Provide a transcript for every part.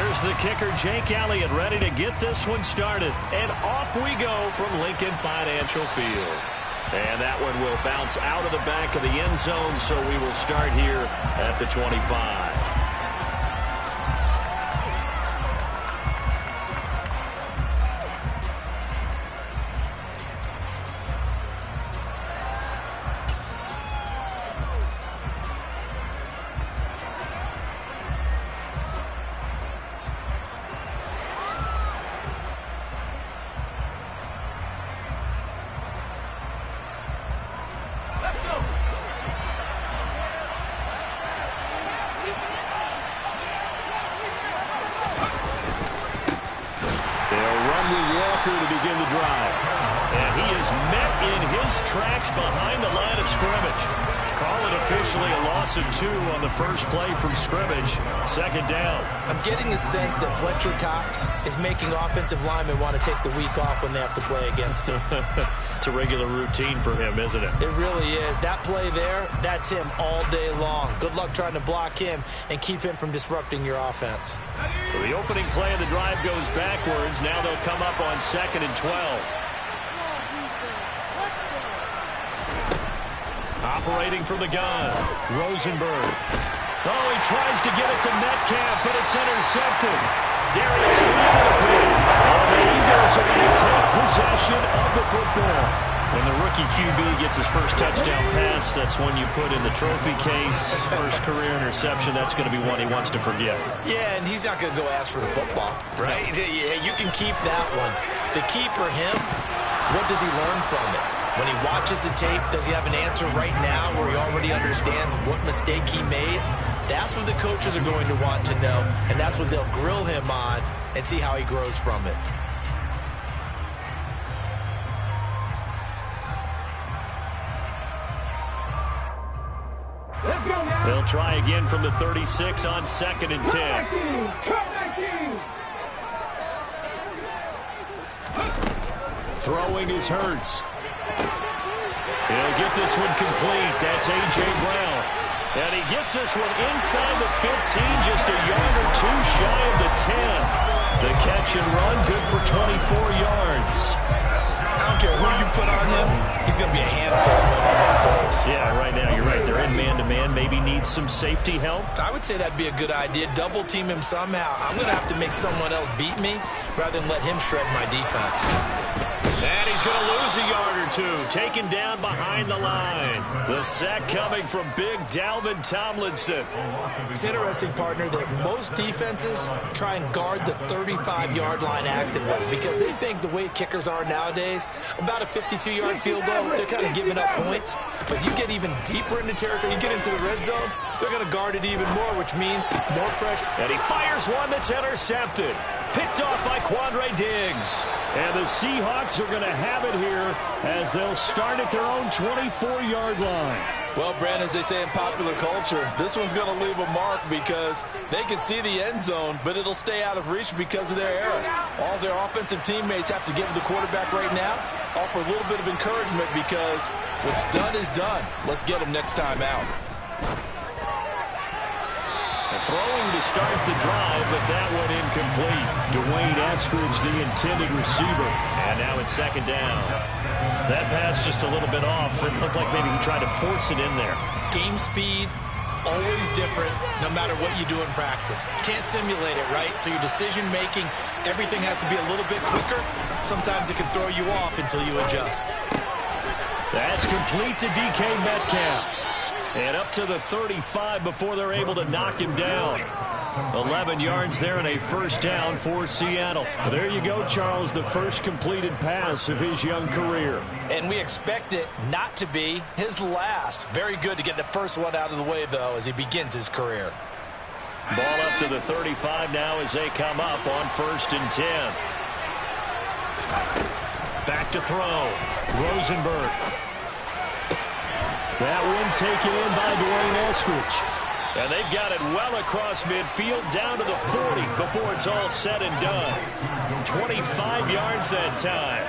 Here's the kicker, Jake Elliott, ready to get this one started. And off we go from Lincoln Financial Field. And that one will bounce out of the back of the end zone, so we will start here at the 25. To begin the drive. And he is met in his tracks behind the line of scrimmage. Call it officially a loss of 2 on the first play from scrimmage. Second down. I'm getting the sense that Fletcher Cox is making offensive linemen want to take the week off when they have to play against him. It's a regular routine for him, isn't it? It really is. That play there, that's him all day long. Good luck trying to block him and keep him from disrupting your offense. So the opening play of the drive goes backwards. Now they'll come up on 2nd and 12. Operating from the gun, Rosenberg. Oh, he tries to get it to Metcalf, but it's intercepted. Darius Smith with a pick. Oh, the Eagles are going to take possession of the football. When the rookie QB gets his first touchdown pass, that's when you put in the trophy case. First career interception, that's going to be one he wants to forget. Yeah, and he's not going to go ask for the football, right? Yeah, you can keep that one. The key for him, what does he learn from it? When he watches the tape, does he have an answer right now where he already understands what mistake he made? That's what the coaches are going to want to know, and that's what they'll grill him on and see how he grows from it. They'll try again from the 36 on 2nd and 10. Throwing is Hurts. He'll get this one complete. That's A.J. Brown. And he gets this one inside the 15, just a yard or 2 shy of the 10. The catch and run, good for 24 yards. I don't care who you put on him, he's going to be a handful of throws. Yeah, right now, you're right. They're in man-to-man. Maybe needs some safety help. I would say that'd be a good idea. Double team him somehow. I'm going to have to make someone else beat me rather than let him shred my defense. And he's going to lose a yard or 2. Taken down behind the line. The sack coming from big Dalvin Tomlinson. It's interesting, partner, that most defenses try and guard the 35-yard line actively because they think the way kickers are nowadays, about a 52-yard field goal, they're kind of giving up points. But you get even deeper into territory, you get into the red zone, they're going to guard it even more, which means more pressure. And he fires one that's intercepted. Picked off by Quandre Diggs. And the Seahawks are going to have it here as they'll start at their own 24-yard line. Well, Brandon, as they say in popular culture, this one's going to leave a mark because they can see the end zone, but it'll stay out of reach because of their error. All their offensive teammates have to give the quarterback right now, offer a little bit of encouragement because what's done is done. Let's get him next time out. Throwing to start the drive, but that one incomplete. Dwayne Eskridge, the intended receiver. And now it's 2nd down. That pass just a little bit off. It looked like maybe he tried to force it in there. Game speed, always different, no matter what you do in practice. You can't simulate it, right? So your decision-making, everything has to be a little bit quicker. Sometimes it can throw you off until you adjust. That's complete to DK Metcalf. And up to the 35 before they're able to knock him down. 11 yards there and a first down for Seattle. There you go, Charles, the first completed pass of his young career. And we expect it not to be his last. Very good to get the first one out of the way, though, as he begins his career. Ball up to the 35 now as they come up on 1st and 10. Back to throw. Rosenberg. That one taken in by Dwayne Eskridge. And they've got it well across midfield down to the 40 before it's all said and done. 25 yards that time.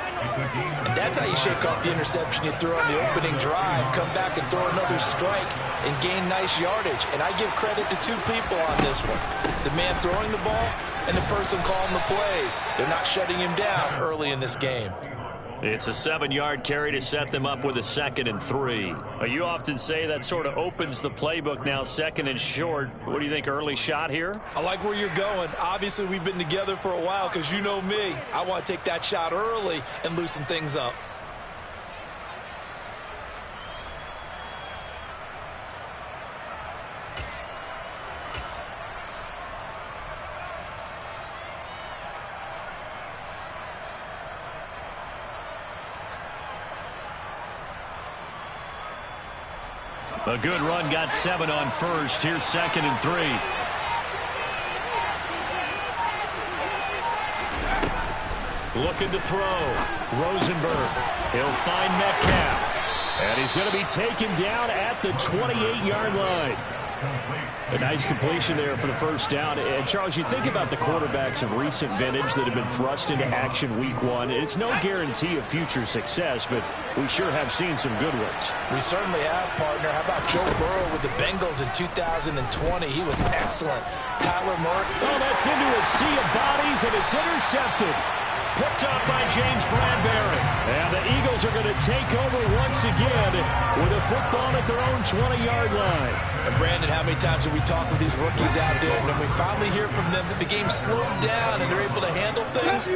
And that's how you shake off the interception you threw on the opening drive. Come back and throw another strike and gain nice yardage. And I give credit to 2 people on this one. The man throwing the ball and the person calling the plays. They're not shutting him down early in this game. It's a 7-yard carry to set them up with a 2nd and 3. You often say that sort of opens the playbook now, 2nd and short. What do you think, early shot here? I like where you're going. Obviously, we've been together for a while because you know me. I want to take that shot early and loosen things up. A good run, got 7 on first. Here's 2nd and 3. Looking to throw. Rosenberg. He'll find Metcalf. And he's going to be taken down at the 28-yard line. A nice completion there for the first down. And, Charles, you think about the quarterbacks of recent vintage that have been thrust into action week 1. It's no guarantee of future success, but we sure have seen some good ones. We certainly have, partner. How about Joe Burrow with the Bengals in 2020? He was excellent. Kyler Murray. Oh, that's into a sea of bodies, and it's intercepted. Picked up by James Bradbury. And the Eagles are going to take over once again with a football at their own 20-yard line. And Brandon, how many times have we talked with these rookies out there, and then we finally hear from them that the game slowed down and they're able to handle things?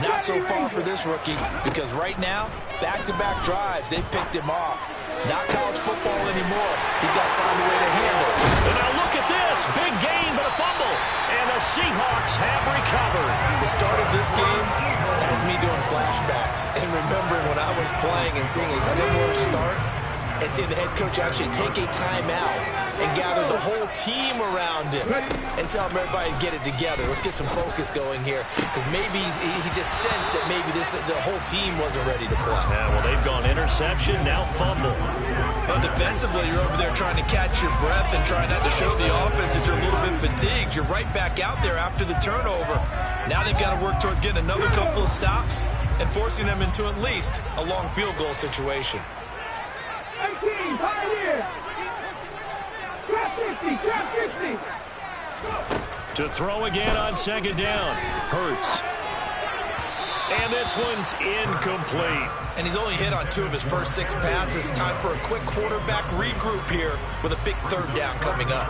Not so far for this rookie, because right now, back-to-back drives, they picked him off. Not college football anymore. He's got to find a way to handle it. And now look at this. Big gain, but a fumble. And the Seahawks have recovered. The start of this game has me doing flashbacks and remembering when I was playing and seeing a similar start and seeing the head coach actually take a timeout and gather the whole team around him and tell everybody to get it together. Let's get some focus going here, because maybe he just sensed that maybe the whole team wasn't ready to play. Yeah, well, they've gone interception, now fumble. But defensively, you're over there trying to catch your breath and trying not to show the offense that you're a little bit fatigued. You're right back out there after the turnover. Now they've got to work towards getting another couple of stops and forcing them into at least a long field goal situation. 18, Pioneer! Trap 50, trap 50! To throw again on 2nd down. Hurts. And this one's incomplete. And he's only hit on 2 of his first 6 passes. Time for a quick quarterback regroup here with a big 3rd down coming up.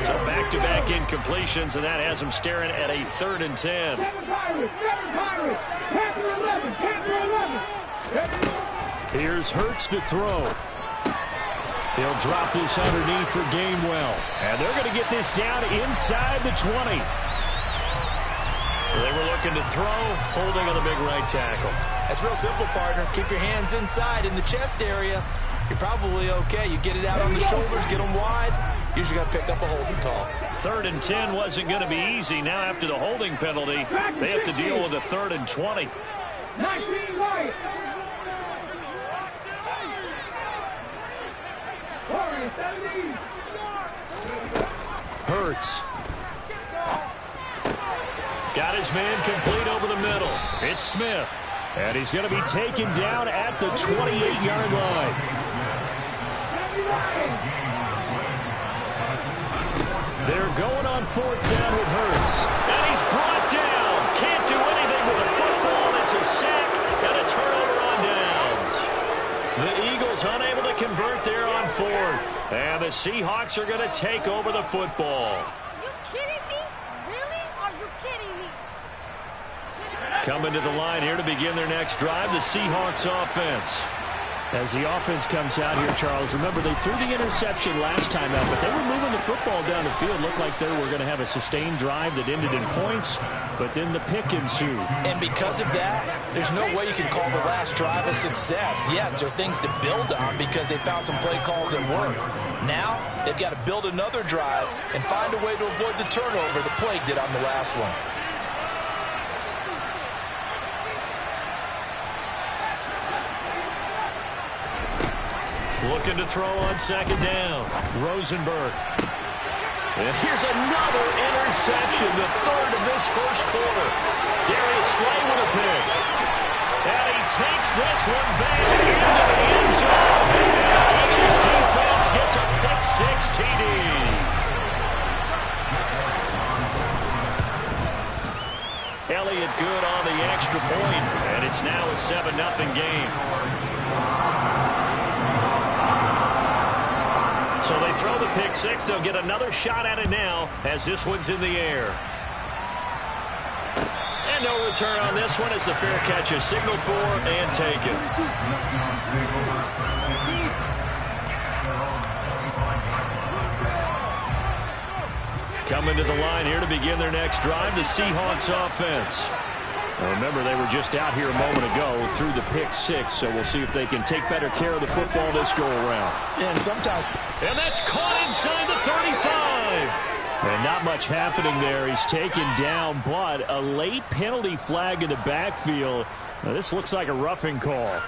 So back-to-back incompletions, and that has him staring at a 3rd and 10. 7 Pirates, 7 Pirates! Panther 11, Panther 11! Here's Hurts to throw. He'll drop this underneath for Gainwell. And they're going to get this down inside the 20. They were looking to throw, holding on the big right tackle. That's real simple, partner. Keep your hands inside in the chest area. You're probably okay. You get it out on the shoulders, get them wide. Usually got to pick up a holding call. 3rd and 10 wasn't going to be easy. Now after the holding penalty, they have to deal with a 3rd and 20. 19 Lions! Hurts. Got his man complete over the middle. It's Smith. And he's going to be taken down at the 28-yard line. They're going on 4th down with Hurts. And he's brought down. Can't do anything with the football. It's a sack and a turnover on downs. The Eagles unable to convert there on 4th. And the Seahawks are going to take over the football. Are you kidding me? Really? Are you kidding me? Coming to the line here to begin their next drive, the Seahawks offense. As the offense comes out here, Charles, remember they threw the interception last time out, but they were moving the football down the field. Looked like they were going to have a sustained drive that ended in points, but then the pick ensued. And because of that, there's no way you can call the last drive a success. Yes, there are things to build on because they found some play calls that work. Now, they've got to build another drive and find a way to avoid the turnover the Plague did on the last one. Looking to throw on 2nd down. Rosenberg. And here's another interception, the 3rd of this first quarter. Darius Slay with a pick. And he takes this one back into the end zone. And the Eagles defense gets a pick-6 TD. good on the extra point, and it's now a 7-0 game. So they throw the pick six. They'll get another shot at it now as this one's in the air. And no return on this one as the fair catch is signaled for and taken. Coming to the line here to begin their next drive, the Seahawks offense. Now remember, they were just out here a moment ago through the pick six, so we'll see if they can take better care of the football this go-around. And sometimes... And that's caught inside the 35. And not much happening there. He's taken down, but a late penalty flag in the backfield. Now, this looks like a roughing call.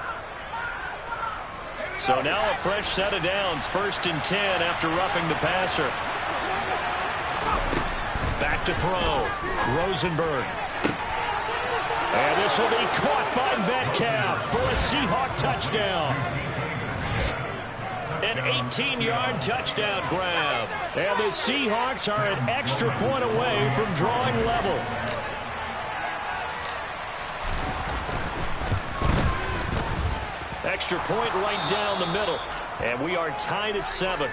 So now a fresh set of downs. 1st and 10 after roughing the passer. Back to throw. Rosenberg. And this will be caught by Metcalf for a Seahawk touchdown. An 18-yard touchdown grab. And the Seahawks are an extra point away from drawing level. Extra point right down the middle. And we are tied at 7.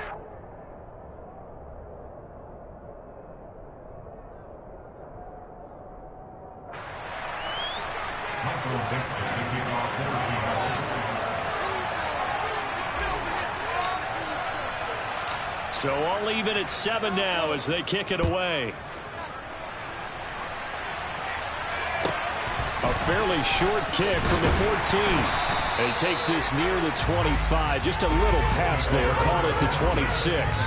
So all even at 7 now as they kick it away. A fairly short kick from the 14. And he takes this near the 25. Just a little pass there. Call it the 26.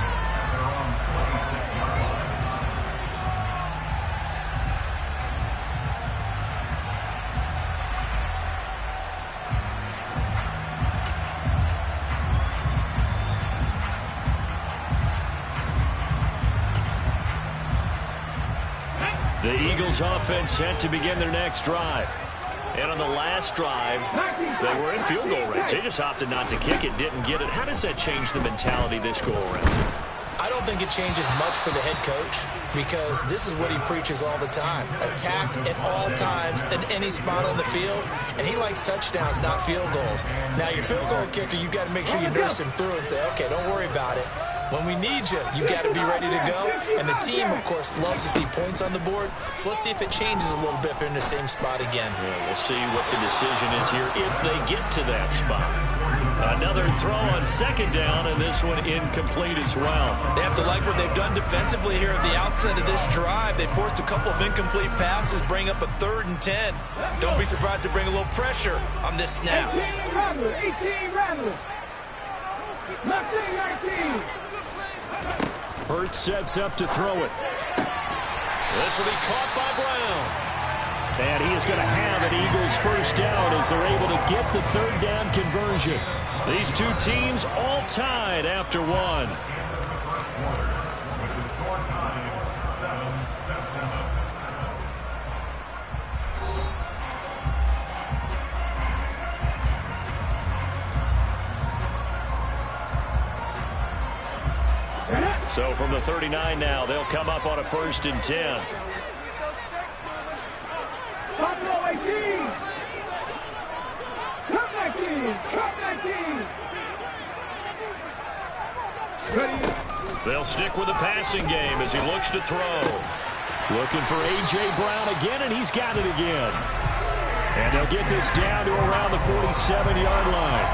The Eagles offense set to begin their next drive. And on the last drive, they were in field goal range. They just opted not to kick it, didn't get it. How does that change the mentality this go around? I don't think it changes much for the head coach because this is what he preaches all the time. Attack at all times in any spot on the field, and he likes touchdowns, not field goals. Now, your field goal kicker, you got to make sure you nurse him through and say, okay, don't worry about it. When we need you, you got to be ready to go. And the team, of course, loves to see points on the board. So let's see if it changes a little bit if they're in the same spot again. Yeah, we'll see what the decision is here if they get to that spot. Another throw on 2nd down, and this one incomplete as well. They have to like what they've done defensively here at the outset of this drive. They forced a couple of incomplete passes, bring up a 3rd and 10. Don't be surprised to bring a little pressure on this snap. 18 Rattlers. 19. Hurts sets up to throw it. This will be caught by Brown. And he is going to have an Eagles first down as they're able to get the 3rd down conversion. These two teams all tied after 1. So from the 39 now, they'll come up on a 1st and 10. Buffalo 18. Come 19. They'll stick with the passing game as he looks to throw. Looking for A.J. Brown again, and he's got it again. And they'll get this down to around the 47-yard line.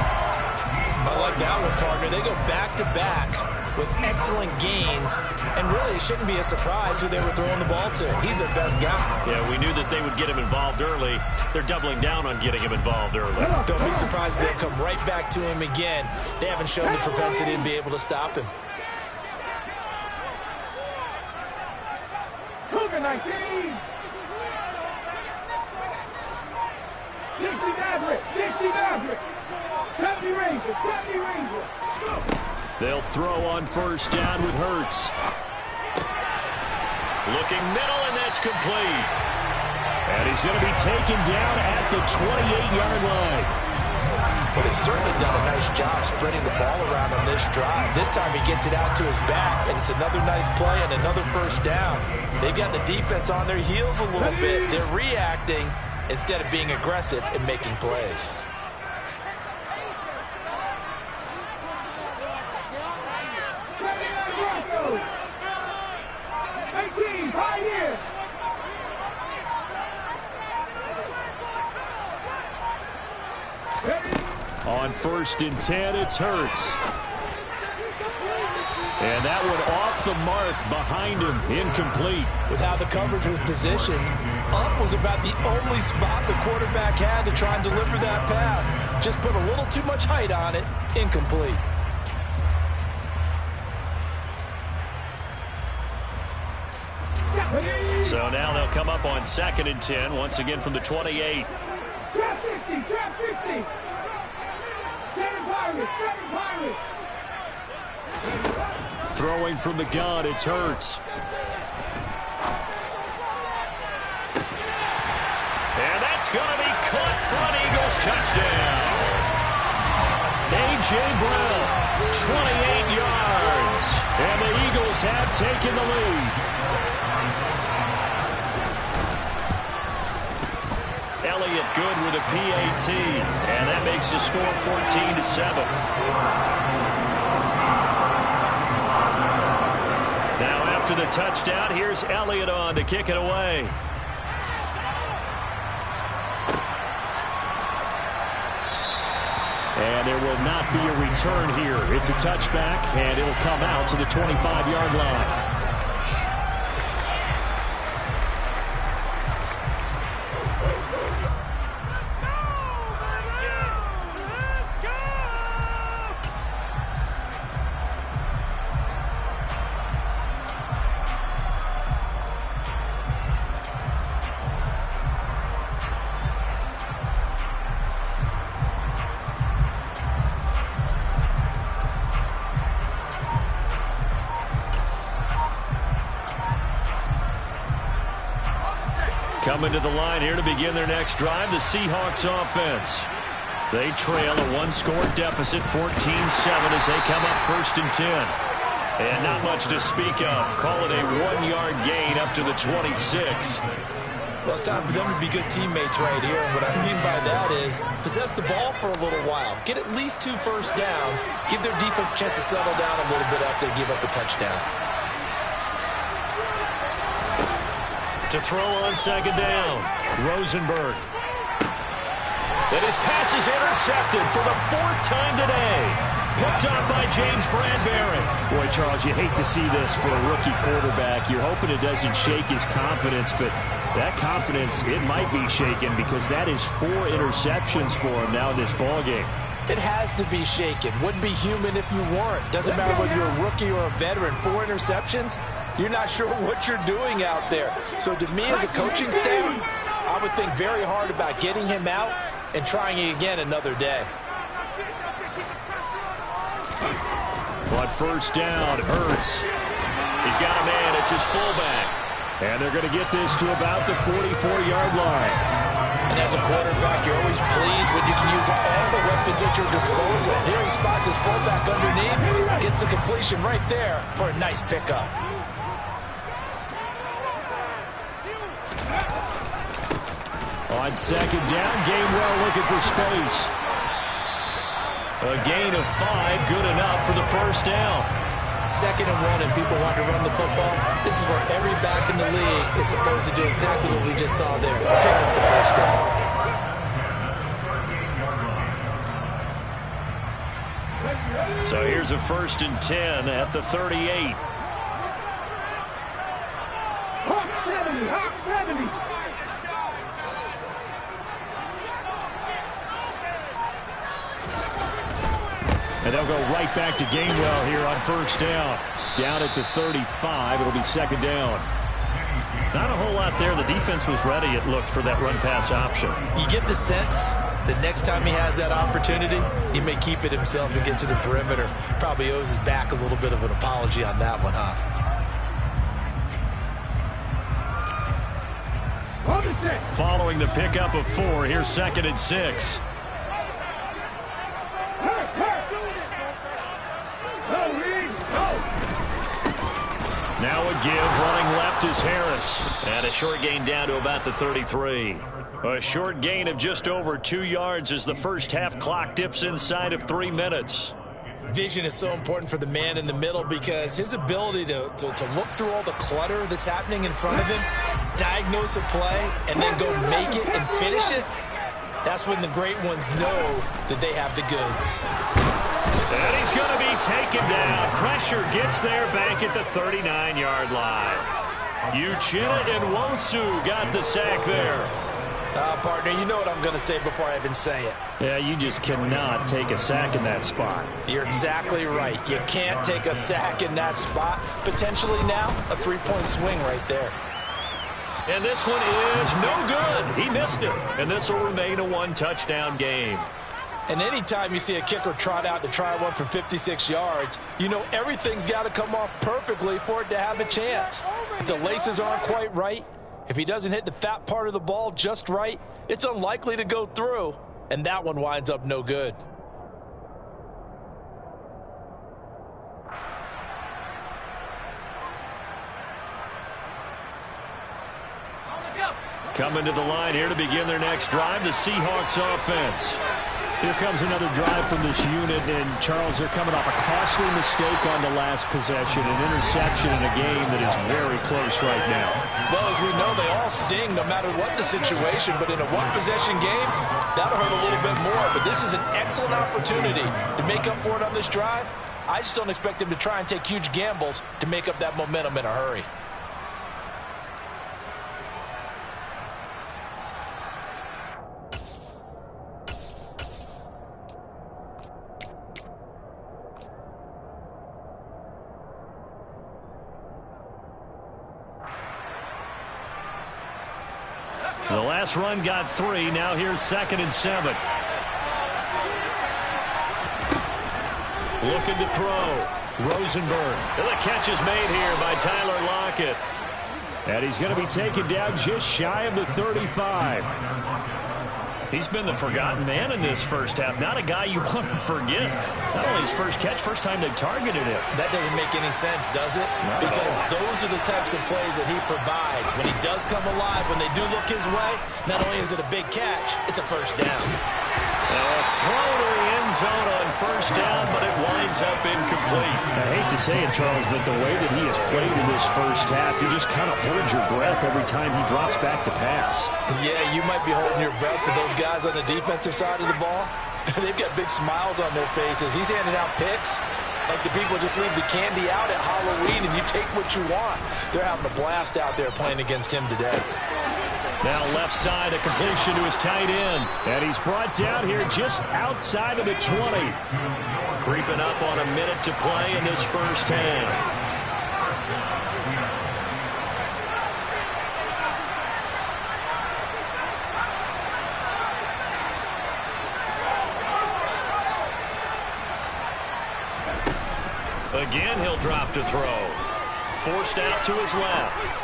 I like that one, partner. They go back-to-back with excellent gains, and really it shouldn't be a surprise who they were throwing the ball to. He's their best guy. Yeah, we knew that they would get him involved early. They're doubling down on getting him involved early. Don't be surprised they'll come right back to him again. They haven't shown the propensity to be able to stop him. Cougar 19. 60 Maverick. 70 Rangers. They'll throw on 1st down with Hurts. Looking middle, and that's complete. And he's going to be taken down at the 28-yard line. but they've certainly done a nice job spreading the ball around on this drive. This time he gets it out to his back, and it's another nice play and another first down. They've got the defense on their heels a little bit. They're reacting instead of being aggressive and making plays. On 1st and 10, it's Hurts. And that one off the mark behind him, incomplete. With how the coverage was positioned, up was about the only spot the quarterback had to try and deliver that pass. Just put a little too much height on it, incomplete. So now they'll come up on 2nd and 10, once again from the 28. Trap 50, trap 50. Pirates. Throwing from the gun, it's Hurts. And that's going to be caught for an Eagles touchdown. A.J. Brown, 28 yards. And the Eagles have taken the lead. Elliott good with a PAT, and that makes the score 14-7. Now after the touchdown, here's Elliott on to kick it away. And there will not be a return here. It's a touchback, and it'll come out to the 25-yard line. Coming to the line here to begin their next drive, the Seahawks offense. They trail a one-score deficit, 14-7, as they come up 1st and 10. And not much to speak of. Call it a 1-yard gain up to the 26. Well, it's time for them to be good teammates right here. And what I mean by that is possess the ball for a little while. Get at least 2 first downs. Give their defense a chance to settle down a little bit after they give up a touchdown. To throw on 2nd down, Rosenberg. And his pass is intercepted for the 4th time today. Picked up by James Bradbury. Boy, Charles, you hate to see this for a rookie quarterback. You're hoping it doesn't shake his confidence, but that confidence, it might be shaken because that is 4 interceptions for him now in this ballgame. It has to be shaken. Wouldn't be human if you weren't. Doesn't matter whether you're a rookie or a veteran. 4 interceptions, you're not sure what you're doing out there. So to me as a coaching staff, I would think very hard about getting him out and trying it again another day. On 1st down, Hurts. He's got a man. It's his fullback. And they're going to get this to about the 44-yard line. And as a quarterback, you're always pleased when you can use all the weapons at your disposal. Here he spots his fullback underneath, gets the completion right there for a nice pickup. On 2nd down, Gainwell looking for space. A gain of 5, good enough for the 1st down. 2nd and 1, and people want to run the football. This is where every back in the league is supposed to do exactly what we just saw there. Pick up the 1st down. So here's a 1st and 10 at the 38. Hawk 70, Hawk 70. And they'll go right back to Gainwell here on 1st down. Down at the 35, it'll be 2nd down. Not a whole lot there. The defense was ready, it looked, for that run-pass option. You get the sense that next time he has that opportunity, he may keep it himself and get to the perimeter. Probably owes his back a little bit of an apology on that one, huh? Following the pickup of 4, here's 2nd and 6. Now a give, running left is Harris. And a short gain down to about the 33. A short gain of just over 2 yards as the first half clock dips inside of 3 minutes. Vision is so important for the man in the middle because his ability to look through all the clutter that's happening in front of him, diagnose a play, and then go make it and finish it, that's when the great ones know that they have the goods. And he's going to be taken down. Pressure gets there back at the 39-yard line. Uchenna and Nwosu got the sack there. Partner, you know what I'm going to say before I even say it. Yeah, you just cannot take a sack in that spot. You're exactly right. You can't take a sack in that spot. Potentially now, a 3-point swing right there. And this one is no good. He missed it. And this will remain a 1-touchdown game. And anytime you see a kicker trot out to try one from 56 yards, you know everything's got to come off perfectly for it to have a chance. If the laces aren't quite right, if he doesn't hit the fat part of the ball just right, it's unlikely to go through. And that one winds up no good. Coming to the line here to begin their next drive, the Seahawks offense. Here comes another drive from this unit, and Charles, they're coming off a costly mistake on the last possession, an interception in a game that is very close right now. Well, as we know, they all sting no matter what the situation, but in a one-possession game, that'll hurt a little bit more. But this is an excellent opportunity to make up for it on this drive. I just don't expect them to try and take huge gambles to make up that momentum in a hurry. The last run got 3. Now here's 2nd and 7. Looking to throw. Rosenberg. And the catch is made here by Tyler Lockett. And he's going to be taken down just shy of the 35. He's been the forgotten man in this first half. Not a guy you want to forget. Not only his first catch, first time they've targeted him. That doesn't make any sense, does it? No. Because those are the types of plays that he provides. When he does come alive, when they do look his way, not only is it a big catch, it's a first down. A throw to the end zone on first down, but it winds up incomplete. I hate to say it, Charles, but the way that he has played in this first half, you just kind of hold your breath every time he drops back to pass. Yeah, you might be holding your breath, but those guys on the defensive side of the ball, they've got big smiles on their faces. He's handing out picks like the people just leave the candy out at Halloween and you take what you want. They're having a blast out there playing against him today. Now left side, a completion to his tight end. And he's brought down here just outside of the 20. Creeping up on a minute to play in this first half. Again, he'll drop to throw. Forced out to his left.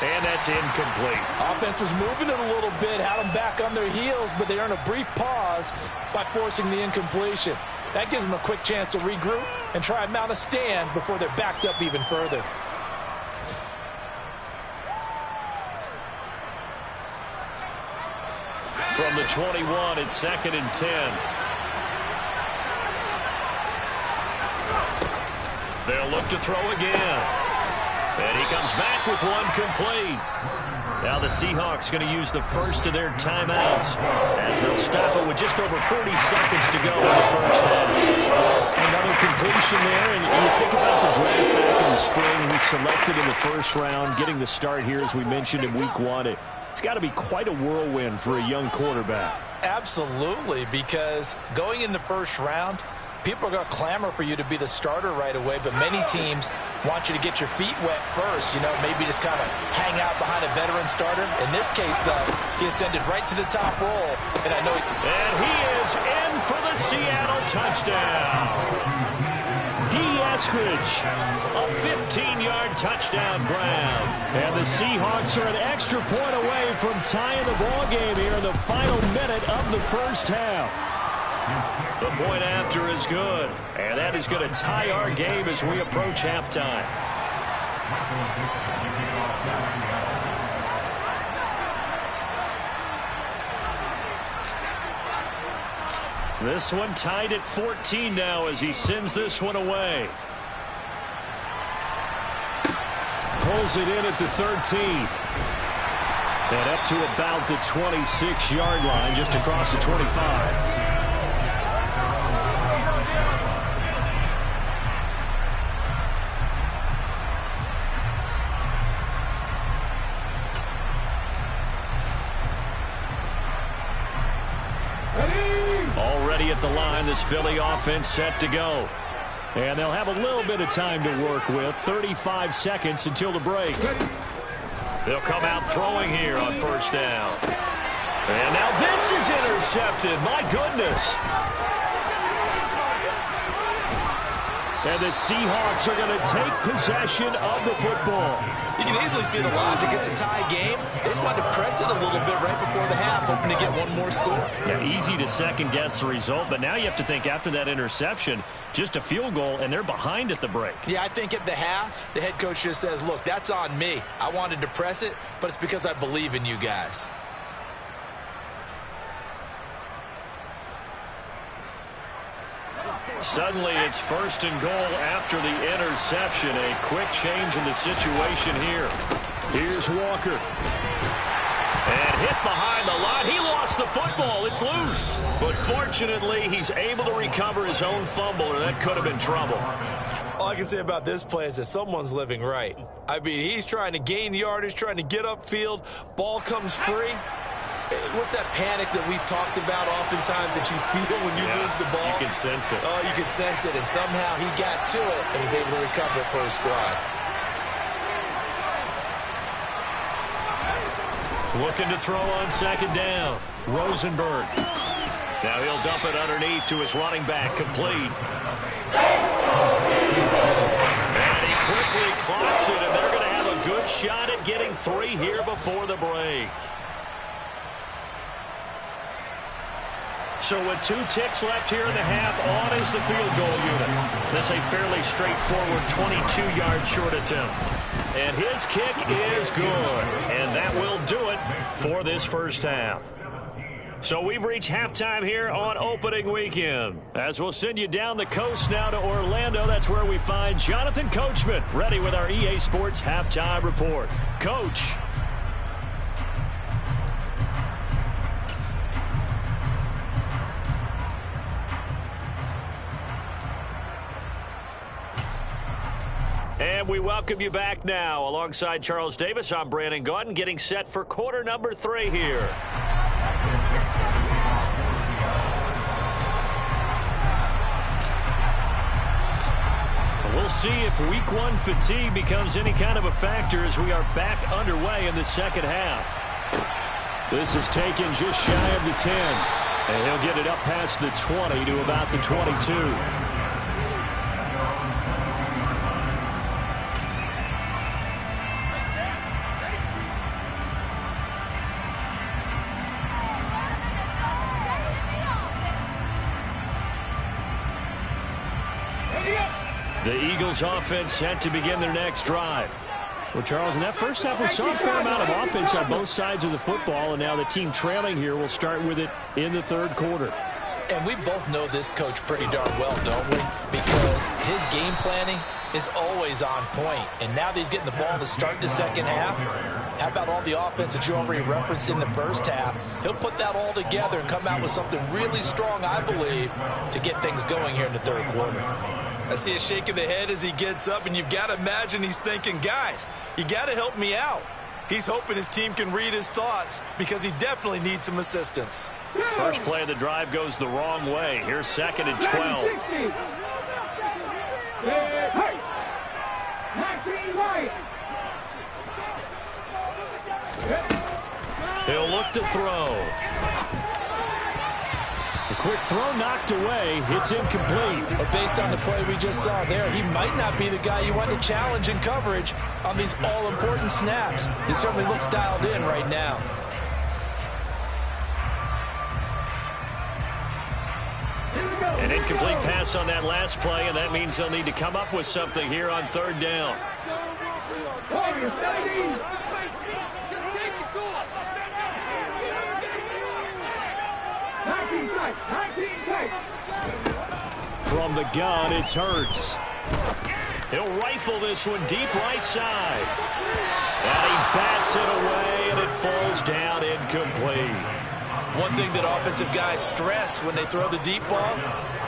And that's incomplete. Offense was moving it a little bit, had them back on their heels, but they earn a brief pause by forcing the incompletion. That gives them a quick chance to regroup and try and mount a stand before they're backed up even further. From the 21, it's 2nd and 10. They'll look to throw again. And he comes back with one complete. Now the Seahawks going to use the first of their timeouts as they'll stop it with just over 40 seconds to go in the first half. Another completion there, and you think about the draft back in the spring. He's selected in the first round, getting the start here, as we mentioned in week 1. It's got to be quite a whirlwind for a young quarterback. Absolutely, because going in the first round, people are going to clamor for you to be the starter right away, but many teams want you to get your feet wet first, you know, maybe just kind of hang out behind a veteran starter. In this case, though, he ascended right to the top roll, and I know and he is in for the Seattle touchdown. Eskridge, a 15-yard touchdown grab. And the Seahawks are an extra point away from tying the ball game here in the final minute of the first half. The point after is good. And that is going to tie our game as we approach halftime. This one tied at 14 now as he sends this one away. Pulls it in at the 13. And up to about the 26-yard line, just across the 25. Already at the line, this Philly offense set to go. And they'll have a little bit of time to work with. 35 seconds until the break. They'll come out throwing here on first down. And now this is intercepted. My goodness. And the Seahawks are going to take possession of the football. You can easily see the logic. It's a tie game. They just wanted to press it a little bit right before the half, hoping to get one more score. Yeah, easy to second-guess the result, but now you have to think after that interception, just a field goal, and they're behind at the break. Yeah, I think at the half, the head coach just says, look, that's on me. I wanted to press it, but it's because I believe in you guys. Suddenly, it's first and goal after the interception. A quick change in the situation here. Here's Walker. And hit behind the line. He lost the football. It's loose. But fortunately, he's able to recover his own fumble, or that could have been trouble. All I can say about this play is that someone's living right. I mean, he's trying to gain yardage, trying to get upfield. Ball comes free. What's that panic that we've talked about oftentimes that you feel when you lose the ball? You can sense it. Oh, you can sense it, and somehow he got to it and was able to recover it for his squad. Looking to throw on second down. Rosenberg. Now he'll dump it underneath to his running back, complete. And he quickly clocks it, and they're going to have a good shot at getting 3 here before the break. So with 2 ticks left here in the half, on is the field goal unit. That's a fairly straightforward 22-yard short attempt. And his kick is good. And that will do it for this first half. So we've reached halftime here on opening weekend. As we'll send you down the coast now to Orlando, that's where we find Jonathan Coachman ready with our EA Sports halftime report. Coach. And we welcome you back now. Alongside Charles Davis, I'm Brandon Gaudin, getting set for quarter number 3 here. We'll see if week 1 fatigue becomes any kind of a factor as we are back underway in the second half. This is taken just shy of the 10. And he'll get it up past the 20 to about the 22. The Eagles offense set to begin their next drive. Well, Charles, in that first half, we saw a fair amount of offense on both sides of the football, and now the team trailing here will start with it in the third quarter. And we both know this coach pretty darn well, don't we? Because his game planning is always on point. And now that he's getting the ball to start the second half, how about all the offense that you already referenced in the first half? He'll put that all together and come out with something really strong, I believe, to get things going here in the third quarter. I see a shake of the head as he gets up, and you've got to imagine he's thinking, guys, you got to help me out. He's hoping his team can read his thoughts because he definitely needs some assistance. First play of the drive goes the wrong way. Here's second and 12. He'll look to throw. A quick throw knocked away. It's incomplete. But based on the play we just saw there, he might not be the guy you want to challenge in coverage on these all-important snaps. He certainly looks dialed in right now. An incomplete pass on that last play, and that means they'll need to come up with something here on third down. From the gun, it's Hurts. He'll rifle this one deep right side. And he bats it away, and it falls down incomplete. One thing that offensive guys stress when they throw the deep ball,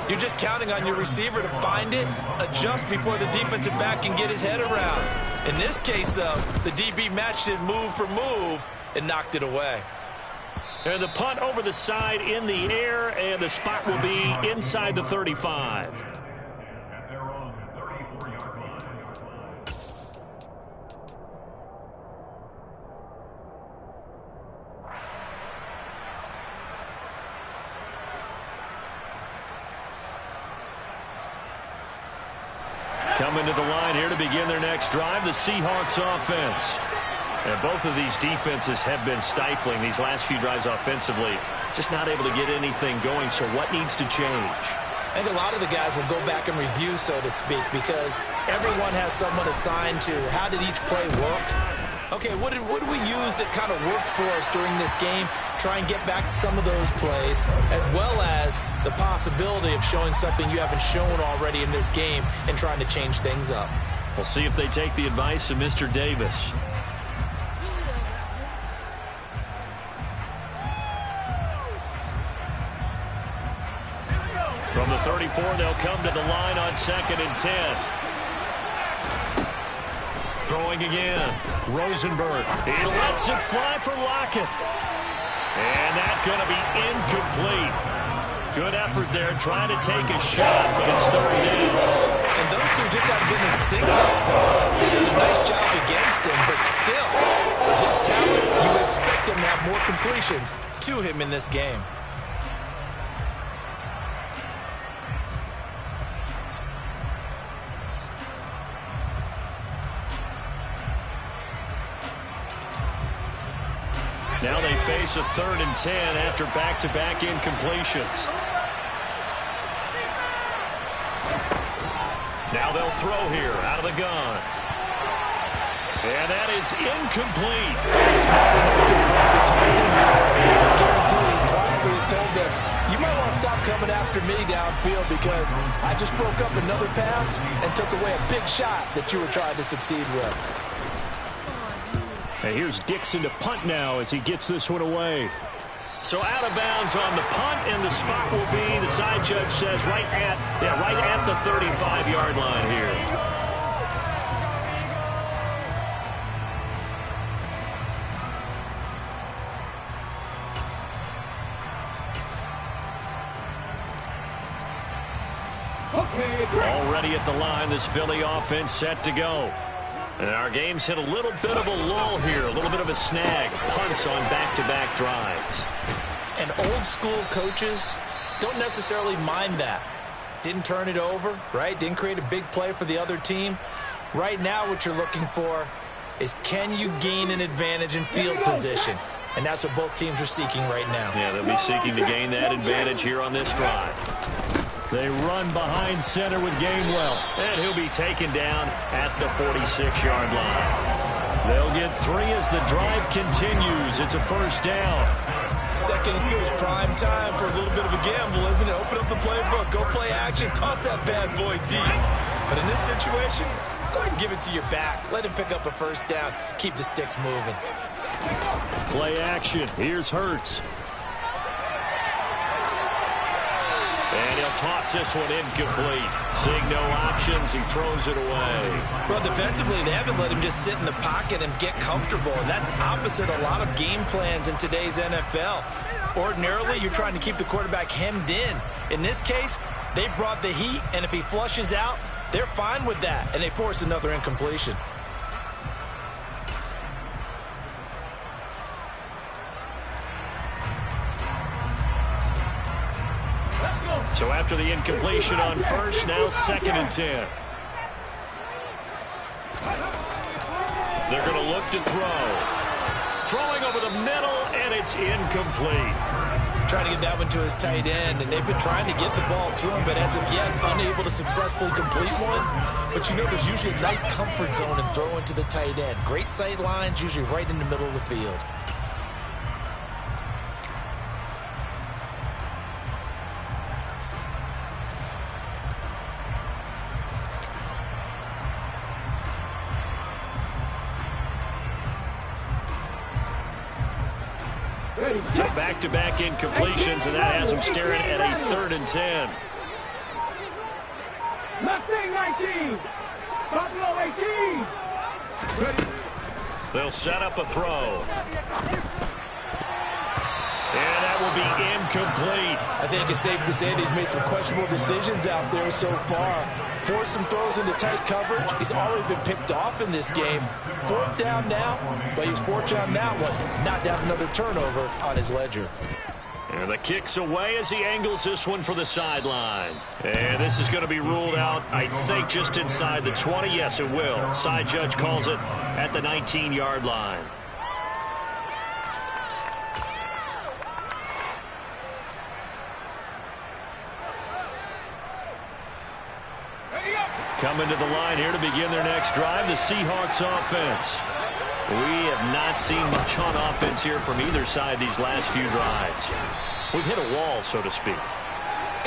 you're just counting on your receiver to find it, adjust before the defensive back can get his head around. In this case, though, the DB matched it move for move and knocked it away. And the punt over the side in the air, and the spot will be inside the 35. Coming to the line here to begin their next drive, the Seahawks offense. And both of these defenses have been stifling these last few drives offensively. Just not able to get anything going, so what needs to change? I think a lot of the guys will go back and review, so to speak, because everyone has someone assigned to how did each play work. Okay, what did we use that kind of worked for us during this game? Try and get back to some of those plays, as well as the possibility of showing something you haven't shown already in this game and trying to change things up. We'll see if they take the advice of Mr. Davis. From the 34, they'll come to the line on 2nd and 10. Throwing again. Rosenberg. He lets it fly for Lockett. And that's going to be incomplete. Good effort there trying to take a shot, but it's third down. And those two just haven't been in sync thus far. They did a nice job against him, but still, with his talent, you would expect him to have more completions to him in this game. Now they face a 3rd and 10 after back-to-back incompletions. Now they'll throw here out of the gun. And that is incomplete. Quietly has told them, you might want to stop coming after me downfield because I just broke up another pass and took away a big shot that you were trying to succeed with. And here's Dixon to punt now as he gets this one away. So out of bounds on the punt, and the spot will be, the side judge says, right at the 35-yard line here. Already at the line, this Philly offense set to go. And our game's hit a little bit of a lull here, a little bit of a snag. Punts on back-to-back drives. And old-school coaches don't necessarily mind that. Didn't turn it over, right? Didn't create a big play for the other team. Right now what you're looking for is can you gain an advantage in field position? And that's what both teams are seeking right now. Yeah, they'll be seeking to gain that advantage here on this drive. They run behind center with Gainwell, and he'll be taken down at the 46-yard line. They'll get 3 as the drive continues. It's a first down. 2nd and 2 is prime time for a little bit of a gamble, isn't it? Open up the playbook, go play action, toss that bad boy deep. But in this situation, go ahead and give it to your back. Let him pick up a first down. Keep the sticks moving. Play action. Here's Hurts. And he'll toss this one incomplete. Seeing no options, he throws it away. Well, defensively, they haven't let him just sit in the pocket and get comfortable, and that's opposite a lot of game plans in today's NFL. Ordinarily, you're trying to keep the quarterback hemmed in. In this case, they brought the heat, and if he flushes out, they're fine with that, and they force another incompletion. So after the incompletion on first, now 2nd and 10. They're going to look to throw. Throwing over the middle, and it's incomplete. trying to get that one to his tight end, and they've been trying to get the ball to him, but as of yet, unable to successfully complete one. But you know there's usually a nice comfort zone in throwing to the tight end. Great sight lines, usually right in the middle of the field. So back-to-back incompletions, and that has them staring at a 3rd and 10. Mustang 19. Buffalo 18. Ready. They'll set up a throw. And that will be incomplete. I think it's safe to say that he's made some questionable decisions out there so far. Forced some throws into tight coverage. He's already been picked off in this game. 4th down now, but he's fortunate on that one. Not to have another turnover on his ledger. And the kick's away as he angles this one for the sideline. And this is going to be ruled out, I think, just inside the 20. Yes, it will. Side judge calls it at the 19-yard line. Coming to the line here to begin their next drive, the Seahawks offense. We have not seen much on offense here from either side these last few drives. We've hit a wall, so to speak.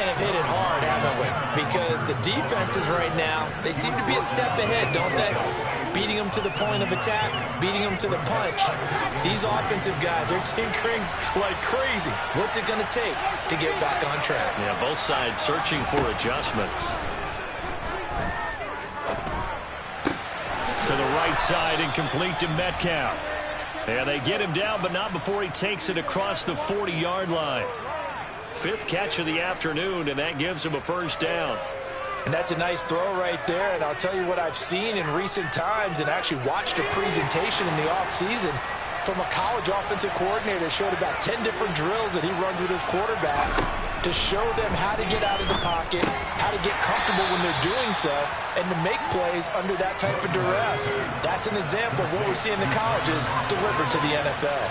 And have hit it hard, haven't we? Because the defenses right now, they seem to be a step ahead, don't they? Beating them to the point of attack, beating them to the punch. These offensive guys are tinkering like crazy. What's it going to take to get back on track? Yeah, both sides searching for adjustments. To the right side and complete to Metcalf. Yeah, they get him down, but not before he takes it across the 40-yard line. 5th catch of the afternoon, and that gives him a 1st down. And that's a nice throw right there, and I'll tell you what I've seen in recent times and actually watched a presentation in the offseason from a college offensive coordinator that showed about 10 different drills that he runs with his quarterbacks to show them how to get out of the pocket, how to get comfortable when they're doing so, and to make plays under that type of duress. That's an example of what we're seeing in the colleges delivered to the NFL.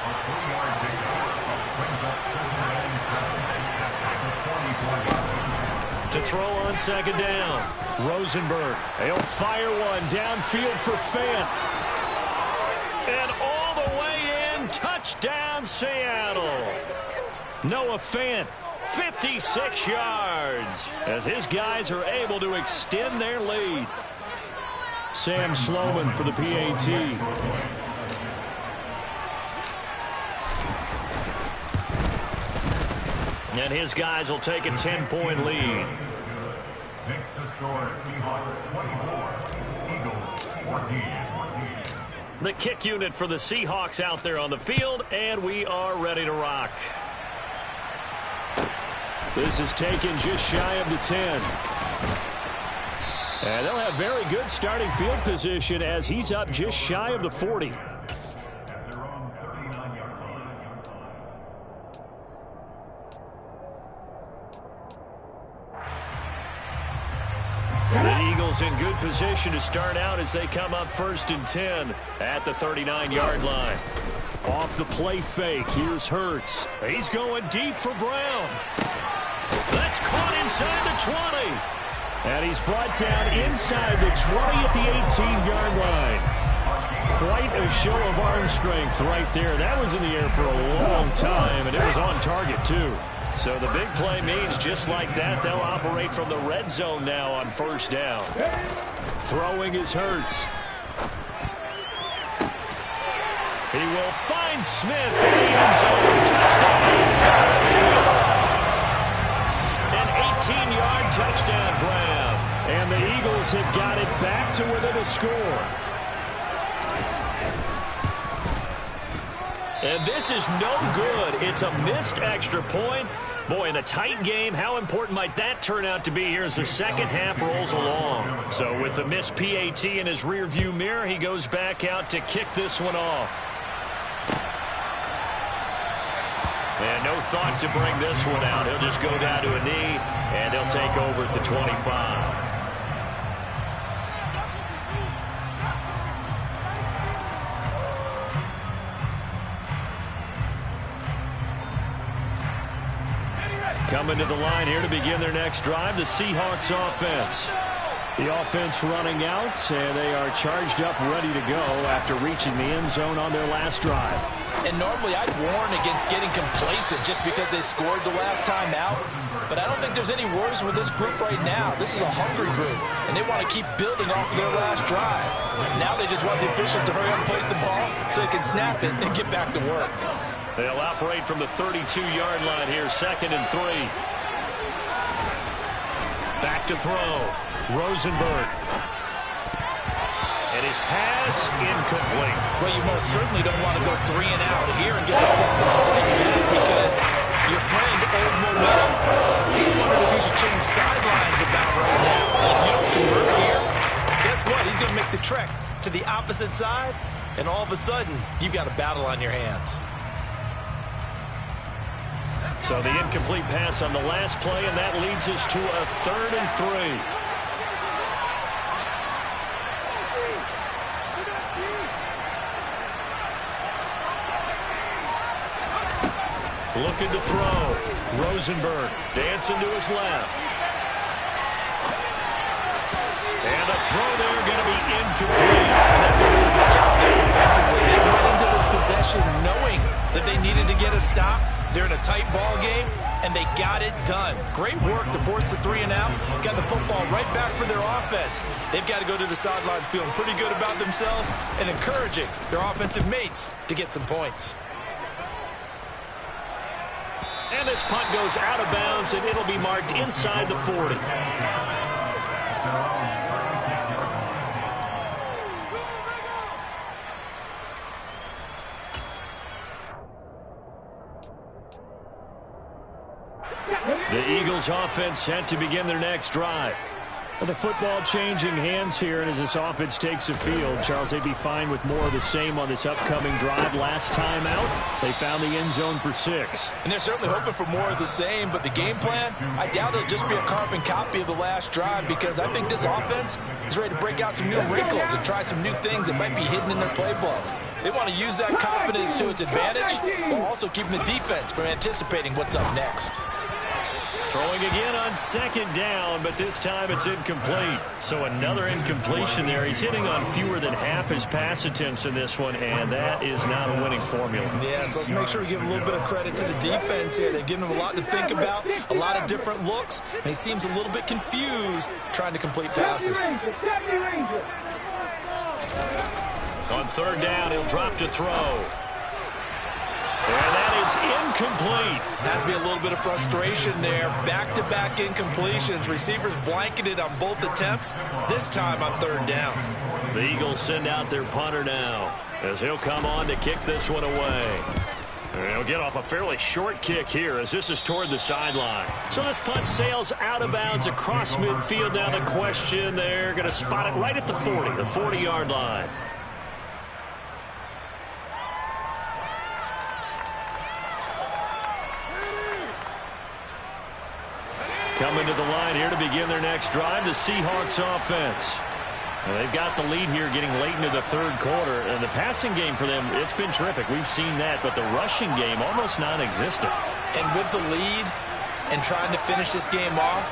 To throw on 2nd down, Rosenberg. He'll fire one downfield for Fant. And all the way in, touchdown Seattle. Noah Fant, 56 yards, as his guys are able to extend their lead. Sam Sloman for the PAT. And his guys will take a 10-point lead. Next to score, Seahawks 24, Eagles 14. The kick unit for the Seahawks out there on the field, and we are ready to rock. This is taken just shy of the 10. And they'll have very good starting field position as he's up just shy of the 40. The Eagles in good position to start out as they come up 1st and 10 at the 39-yard line. Off the play fake, here's Hurts. He's going deep for Brown. That's caught inside the 20. And he's brought down inside the 20 at the 18-yard line. Quite a show of arm strength right there. That was in the air for a long time, and it was on target, too. So the big play means just like that, they'll operate from the red zone now on 1st down. Throwing is Hurts. He will find Smith in the end zone. Touchdown. An 18-yard touchdown grab. And the Eagles have got it back to within a score. And this is no good. It's a missed extra point. Boy, in a tight game, how important might that turn out to be here as the second half rolls along? So with the missed PAT in his rearview mirror, he goes back out to kick this one off. And no thought to bring this one out. He'll just go down to a knee, and he'll take over at the 25. Coming to the line here to begin their next drive, the Seahawks offense. The offense running out, and they are charged up, ready to go after reaching the end zone on their last drive. And normally I'd warn against getting complacent just because they scored the last time out. But I don't think there's any worries with this group right now. This is a hungry group, and they want to keep building off of their last drive. Now they just want the officials to hurry up and place the ball so they can snap it and get back to work. They'll operate from the 32-yard line here, 2nd and 3. Back to throw. Rosenberg. And his pass incomplete. Well, you most certainly don't want to go 3 and out here and get the ball because your friend, Old Momentum, he's wondering if he should change sidelines about right now. And if you don't convert here, guess what? He's going to make the trek to the opposite side, and all of a sudden, you've got a battle on your hands. So the incomplete pass on the last play, and that leads us to a 3rd and 3. Looking to throw. Rosenberg dancing to his left. And a throw there going to be incomplete. And that's a really good job there defensively. They went into this possession knowing that they needed to get a stop. They're in a tight ball game, and they got it done. Great work to force the 3 and out. Got the football right back for their offense. They've got to go to the sidelines feeling pretty good about themselves and encouraging their offensive mates to get some points. And this punt goes out of bounds, and it'll be marked inside the 40. The Eagles offense set to begin their next drive. The football changing hands here, and as this offense takes the field, Charles, they'd be fine with more of the same on this upcoming drive. Last time out, they found the end zone for 6. And they're certainly hoping for more of the same, but the game plan, I doubt it'll just be a carbon copy of the last drive because I think this offense is ready to break out some new wrinkles and try some new things that might be hidden in their playbook. They want to use that confidence to its advantage while also keeping the defense from anticipating what's up next. Throwing again on 2nd down, but this time it's incomplete. So another incompletion there. He's hitting on fewer than half his pass attempts in this one, and that is not a winning formula. Yeah, so let's make sure we give a little bit of credit to the defense here. They've given him a lot to think about, a lot of different looks, and he seems a little bit confused trying to complete passes. On 3rd down, he'll drop to throw. And that is incomplete. Has to be a little bit of frustration there. Back-to-back incompletions. Receivers blanketed on both attempts, this time on 3rd down. The Eagles send out their punter now as he'll come on to kick this one away. And he'll get off a fairly short kick here as this is toward the sideline. So this punt sails out of bounds across midfield. Now the question, they're going to spot it right at the 40, the 40-yard line. Coming to the line here to begin their next drive, the Seahawks offense. And they've got the lead here getting late into the 3rd quarter. And the passing game for them, it's been terrific. We've seen that, but the rushing game almost non-existent. And with the lead and trying to finish this game off,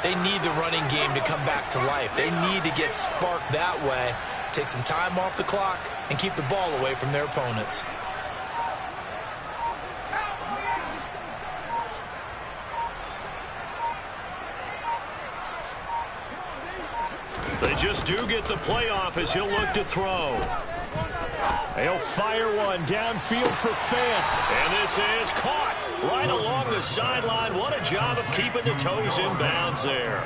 they need the running game to come back to life. They need to get sparked that way, take some time off the clock, and keep the ball away from their opponents. They just do get the playoff as he'll look to throw. He'll fire one downfield for Fant. And this is caught right along the sideline. What a job of keeping the toes in bounds there.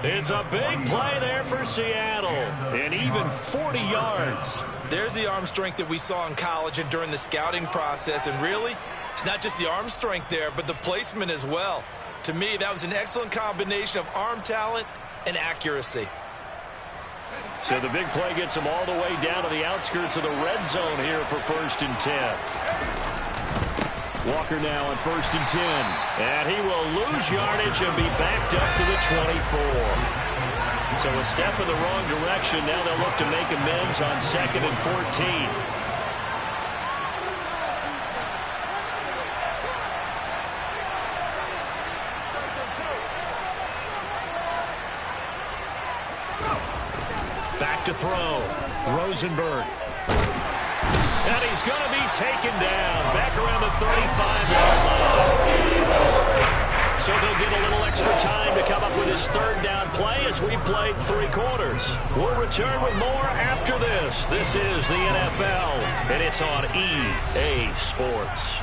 It's a big play there for Seattle. And even 40 yards. There's the arm strength that we saw in college and during the scouting process. And really, it's not just the arm strength there, but the placement as well. To me, that was an excellent combination of arm talent and accuracy. So the big play gets him all the way down to the outskirts of the red zone here for 1st and 10. Walker now on 1st and 10. And he will lose yardage and be backed up to the 24. So a step in the wrong direction. Now they'll look to make amends on 2nd and 14. Rosenberg. And he's going to be taken down back around the 35-yard line. So they'll get a little extra time to come up with his third down play as we've played 3 quarters. We'll return with more after this. This is the NFL, and it's on EA Sports.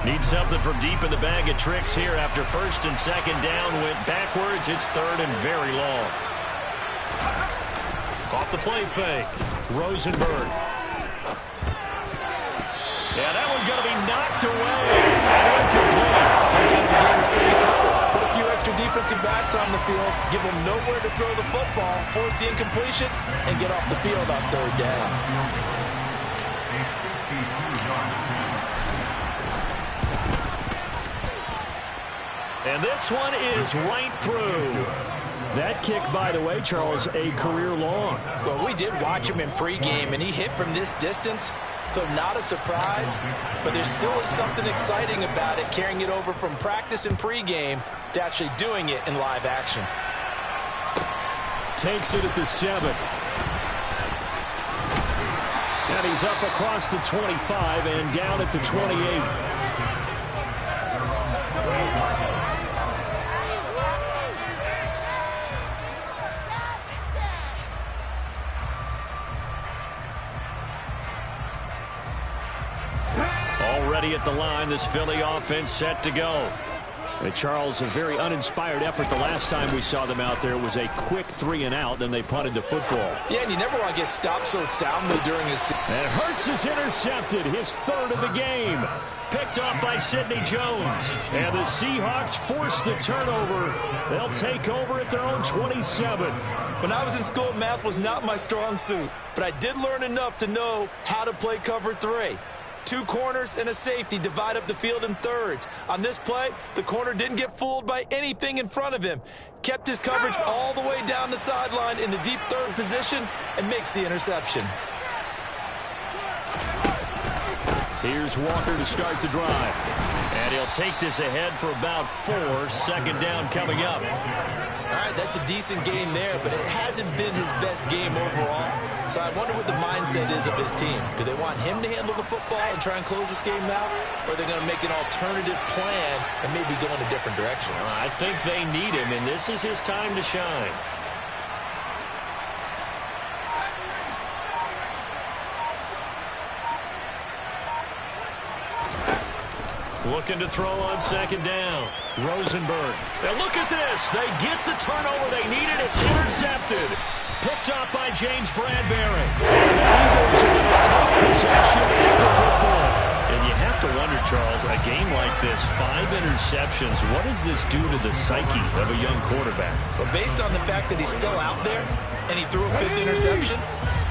Need something from deep in the bag of tricks here after first and second down went backwards. It's third and very long. Off the play fake. Rosenberg. Yeah, that one's going to be knocked away. And incomplete. Sometimes the game is pretty simple. Put a few extra defensive backs on the field, give them nowhere to throw the football, force the incompletion, and get off the field on third down. And this one is right through. That kick, by the way, Charles, a career long. Well, we did watch him in pregame, and he hit from this distance, so not a surprise. But there still is something exciting about it, carrying it over from practice and pregame to actually doing it in live action. Takes it at the 7. And he's up across the 25 and down at the 28. Already at the line, this Philly offense set to go. And Charles, a very uninspired effort the last time we saw them out there. It was a quick 3-and-out, then they punted the football. Yeah, and you never want to get stopped so soundly during his... And Hurts is intercepted, his third of the game. Picked off by Sidney Jones. And the Seahawks force the turnover. They'll take over at their own 27. When I was in school, math was not my strong suit, but I did learn enough to know how to play cover 3. 2 corners and a safety divide up the field in thirds. On this play, the corner didn't get fooled by anything in front of him. Kept his coverage all the way down the sideline in the deep third position and makes the interception. Here's Walker to start the drive. And he'll take this ahead for about 4. Second down coming up. All right, that's a decent game there, but it hasn't been his best game overall. So I wonder what the mindset is of his team. Do they want him to handle the football and try and close this game out? Or are they going to make an alternative plan and maybe go in a different direction? I think they need him, and this is his time to shine. Looking to throw on second down. Rosenberg. And look at this. They get the turnover they needed. It's intercepted. Picked up by James Bradbury. And the Eagles are going to take possession of the football. And you have to wonder, Charles, a game like this, 5 interceptions, what does this do to the psyche of a young quarterback? But based on the fact that he's still out there and he threw a 5th interception,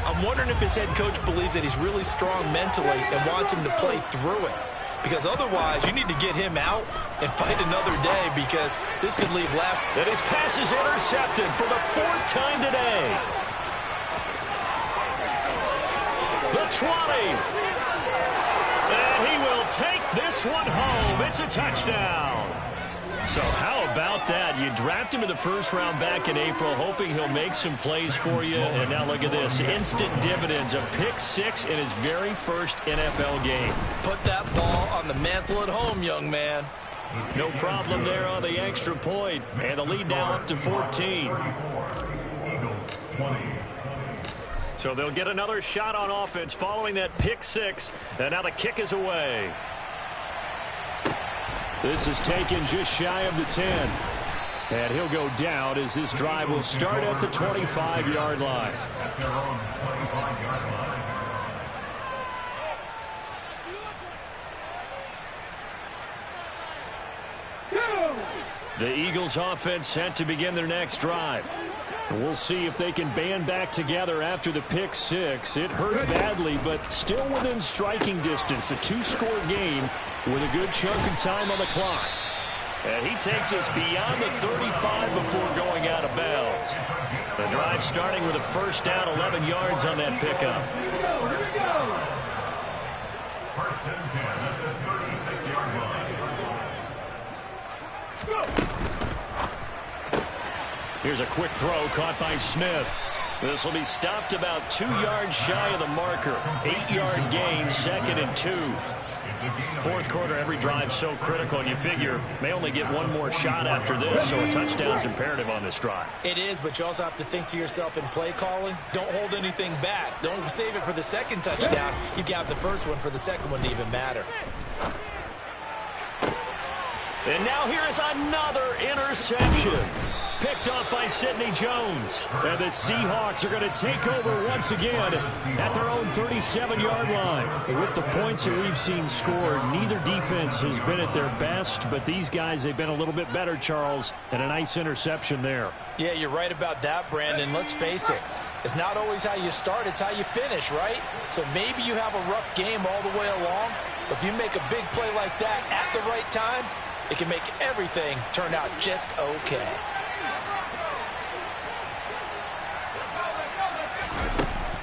I'm wondering if his head coach believes that he's really strong mentally and wants him to play through it. Because otherwise, you need to get him out and fight another day because this could leave last. And his pass is intercepted for the 4th time today. The 20. And he will take this one home. It's a touchdown. So how about that? You draft him in the 1st round back in April, hoping he'll make some plays for you. And now look at this. Instant dividends. A pick 6 in his very first NFL game. Put that ball on the mantle at home, young man. No problem there on the extra point. And the lead now up to 14. So they'll get another shot on offense following that pick 6. And now the kick is away. This is taken just shy of the 10. And he'll go down as this drive will start at the 25-yard line. The Eagles offense set to begin their next drive. We'll see if they can band back together after the pick 6. It hurt badly, but still within striking distance. A 2-score game with a good chunk of time on the clock. And he takes us beyond the 35 before going out of bounds. The drive starting with a first down, 11 yards on that pickup. First and 10 at the 36-yard line. Here's a quick throw caught by Smith. This will be stopped about 2 yards shy of the marker. 8-yard gain, 2nd and 2. Fourth quarter, every drive so critical, and you figure may only get one more shot after this, so a touchdown's imperative on this drive. It is, but you also have to think to yourself in play calling, don't hold anything back. Don't save it for the second touchdown. You got the first one for the second one to even matter. And now here is another interception. Picked up by Sidney Jones. And the Seahawks are going to take over once again at their own 37-yard line. With the points that we've seen scored, neither defense has been at their best, but these guys, they've been a little bit better, Charles, and a nice interception there. Yeah, you're right about that, Brandon. Let's face it. It's not always how you start, it's how you finish, right? So maybe you have a rough game all the way along, but if you make a big play like that at the right time, it can make everything turn out just okay.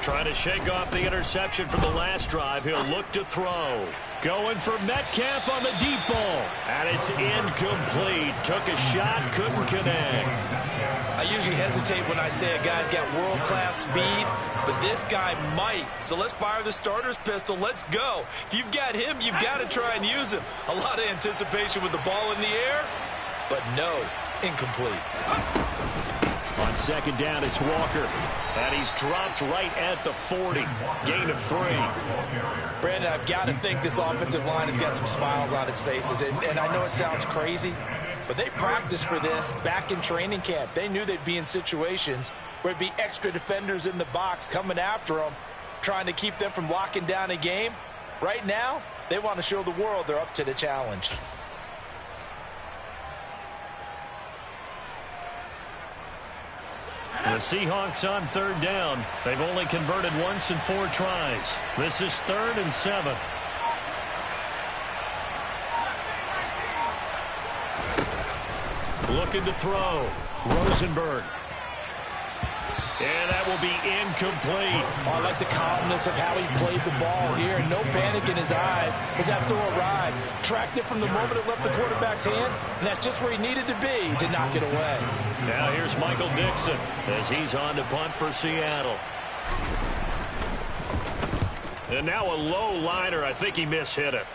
Trying to shake off the interception from the last drive. He'll look to throw. Going for Metcalf on the deep ball. And it's incomplete. Took a shot, couldn't connect. I usually hesitate when I say a guy's got world-class speed, but this guy might. So let's fire the starter's pistol. Let's go. If you've got him, you've got to try and use him. A lot of anticipation with the ball in the air, but no, incomplete. On second down, it's Walker. And he's dropped right at the 40. Gain of 3. Brandon, I've got to think this offensive line has got some smiles on its faces. And I know it sounds crazy, but they practiced for this back in training camp. They knew they'd be in situations where there'd be extra defenders in the box coming after them, trying to keep them from locking down a game. Right now, they want to show the world they're up to the challenge. The Seahawks on third down. They've only converted once in 4 tries. This is 3rd and 7. Looking to throw. Rosenberg. And that will be incomplete. Oh, I like the calmness of how he played the ball here. No panic in his eyes as that throw arrived. Tracked it from the moment it left the quarterback's hand, and that's just where he needed to be to knock it away. Now here's Michael Dixon as he's on to punt for Seattle. And now a low liner. I think he mishit it.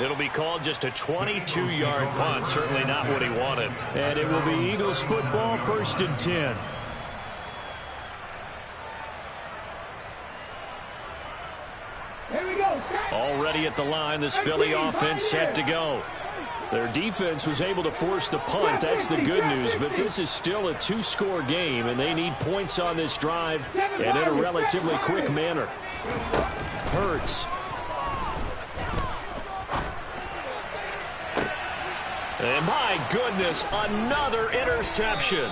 It'll be called just a 22-yard punt. Certainly not what he wanted. And it will be Eagles football, 1st and 10. Here we go. Already at the line, this Philly offense set to go. Their defense was able to force the punt. That's the good news. But this is still a 2-score game, and they need points on this drive and in a relatively quick manner. Hurts. And my goodness, another interception.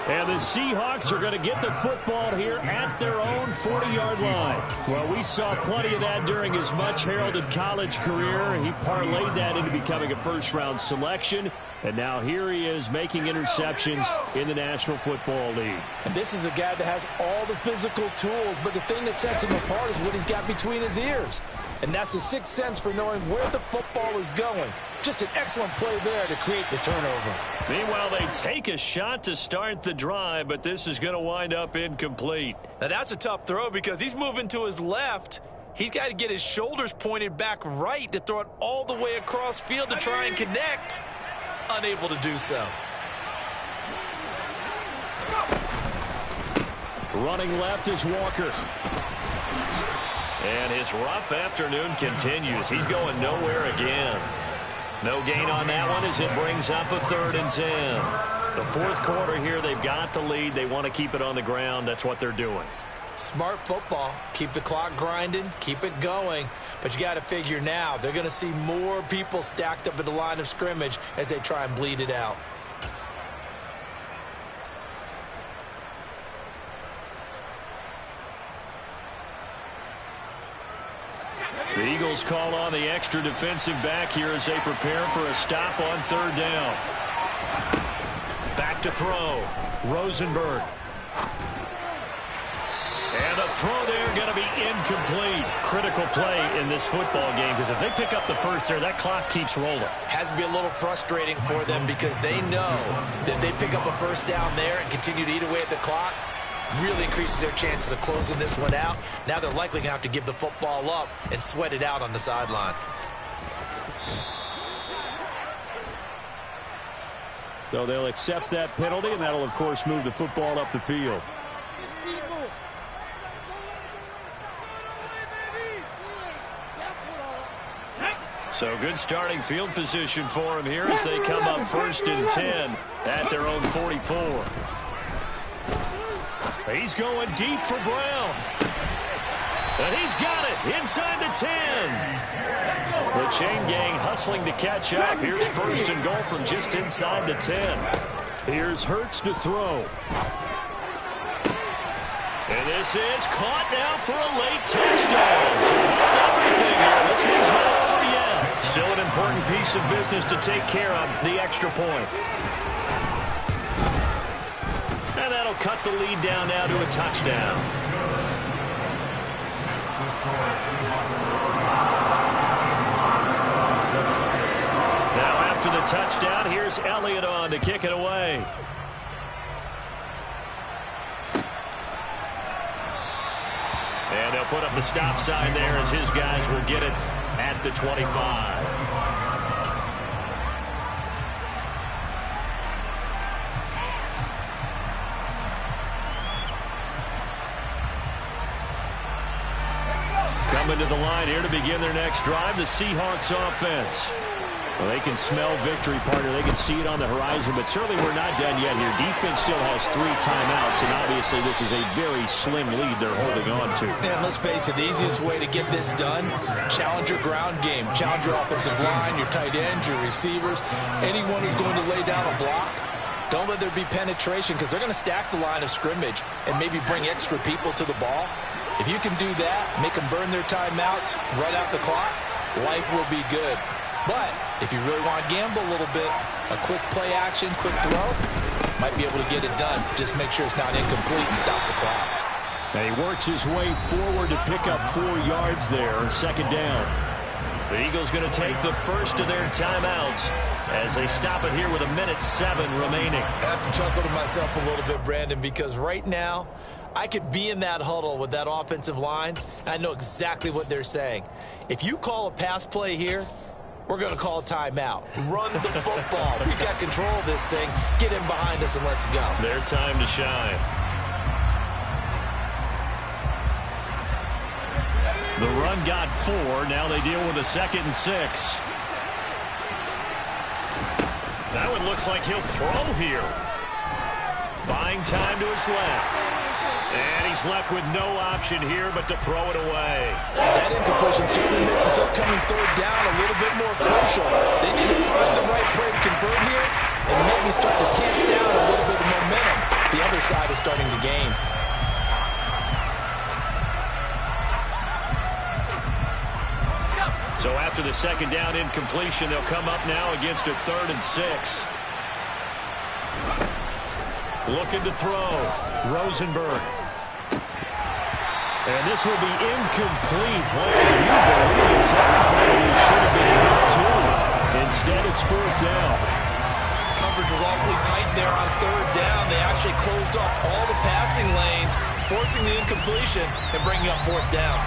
And the Seahawks are going to get the football here at their own 40-yard line. Well, we saw plenty of that during his much-heralded college career. He parlayed that into becoming a first-round selection. And now here he is making interceptions in the National Football League. And this is a guy that has all the physical tools, but the thing that sets him apart is what he's got between his ears. And that's the sixth sense for knowing where the football is going. Just an excellent play there to create the turnover. Meanwhile, they take a shot to start the drive, but this is going to wind up incomplete. Now, that's a tough throw because he's moving to his left. He's got to get his shoulders pointed back right to throw it all the way across field to try and connect. Unable to do so. Running left is Walker. And his rough afternoon continues. He's going nowhere again. No gain on that one as it brings up a 3rd and 10. The fourth quarter here, they've got the lead. They want to keep it on the ground. That's what they're doing. Smart football. Keep the clock grinding. Keep it going. But you got to figure now, they're going to see more people stacked up at the line of scrimmage as they try and bleed it out. The Eagles call on the extra defensive back here as they prepare for a stop on 3rd down. Back to throw. Rosenberg. And the throw there going to be incomplete. Critical play in this football game because if they pick up the first there, that clock keeps rolling. Has to be a little frustrating for them because they know that if they pick up a first down there and continue to eat away at the clock, really increases their chances of closing this one out. Now they're likely going to have to give the football up and sweat it out on the sideline. So they'll accept that penalty, and that'll, of course, move the football up the field. So good starting field position for him here as they come up 1st and 10 at their own 44. He's going deep for Brown. And he's got it inside the 10. The chain gang hustling to catch up. Here's 1st and goal from just inside the 10. Here's Hurts to throw. And this is caught now for a late touchdown. So everything here. This one's not over yet. Still an important piece of business to take care of, the extra point. And that'll cut the lead down now to a touchdown. Now after the touchdown, here's Elliott on to kick it away. And they'll put up the stop sign there as his guys will get it at the 25. Coming to the line here to begin their next drive, the Seahawks offense. Well, they can smell victory, partner. They can see it on the horizon, but certainly we're not done yet here. Defense still has 3 timeouts, and obviously this is a very slim lead they're holding on to. And let's face it, the easiest way to get this done, challenge your ground game. Challenge your offensive line, your tight ends, your receivers, anyone who's going to lay down a block. Don't let there be penetration because they're going to stack the line of scrimmage and maybe bring extra people to the ball. If you can do that, make them burn their timeouts, run out the clock, life will be good. But if you really want to gamble a little bit, a quick play action, quick throw, might be able to get it done. Just make sure it's not incomplete and stop the clock. And he works his way forward to pick up 4 yards there on 2nd down. The Eagles going to take the first of their timeouts as they stop it here with 1:07 remaining. I have to chuckle to myself a little bit, Brandon, because right now I could be in that huddle with that offensive line, and I know exactly what they're saying. If you call a pass play here, we're going to call a timeout. Run the football. We've got control of this thing. Get in behind us and let's go. Their time to shine. The run got 4. Now they deal with a 2nd and 6. That one looks like he'll throw here. Buying time to his left. And he's left with no option here but to throw it away. That incompletion certainly makes this upcoming 3rd down a little bit more crucial. They need to find the right play to convert here and maybe start to tamp down a little bit of momentum. The other side is starting to gain. So after the 2nd down incompletion, they'll come up now against a 3rd and 6. Looking to throw. Rosenberg. And this will be incomplete. What can you believe it? Everybody should have been hit too. Instead, it's 4th down. Coverage was awfully tight there on 3rd down. They actually closed off all the passing lanes, forcing the incompletion and bringing up 4th down.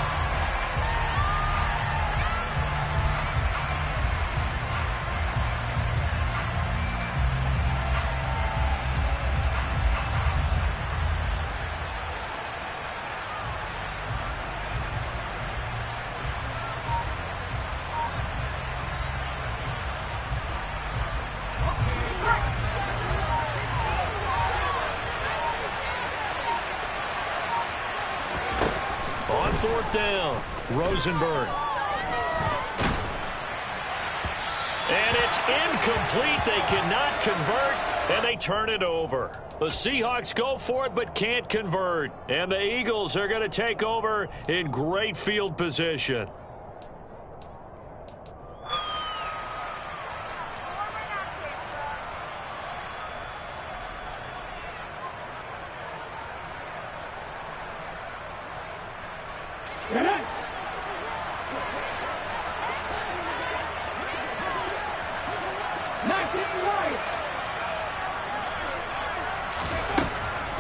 On 4th down, Rosenberg. And it's incomplete. They cannot convert, and they turn it over. The Seahawks go for it but can't convert. And the Eagles are going to take over in great field position.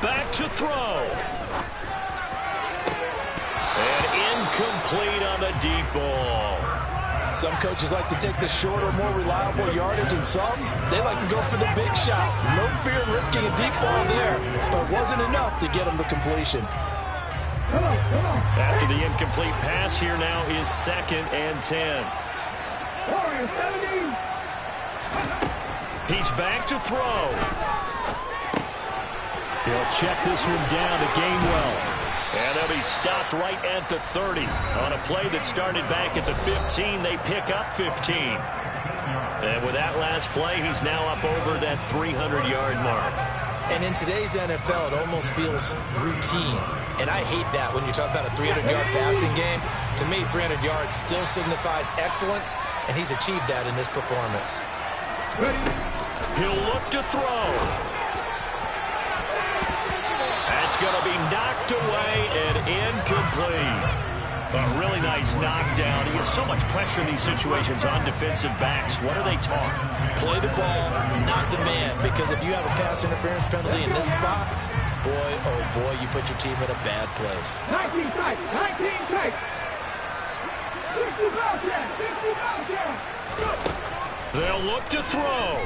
Back to throw. And incomplete on the deep ball. Some coaches like to take the shorter, more reliable yardage, and some, they like to go for the big shot. No fear in risking a deep ball there, but it wasn't enough to get them the completion. After the incomplete pass, here now is 2nd and 10. He's back to throw. He'll check this one down to Gainwell. And they'll be stopped right at the 30. On a play that started back at the 15, they pick up 15. And with that last play, he's now up over that 300-yard mark. And in today's NFL, it almost feels routine. And I hate that when you talk about a 300-yard passing game. To me, 300 yards still signifies excellence, and he's achieved that in this performance. He'll look to throw. That's going to be knocked away and incomplete. A really nice knockdown. He has so much pressure in these situations on defensive backs. What are they taught? Play the ball, not the man. Because if you have a pass interference penalty in this spot, boy, oh boy, you put your team in a bad place. 19 tight, 19 tight. 60 ball down, 60 ball down. They'll look to throw.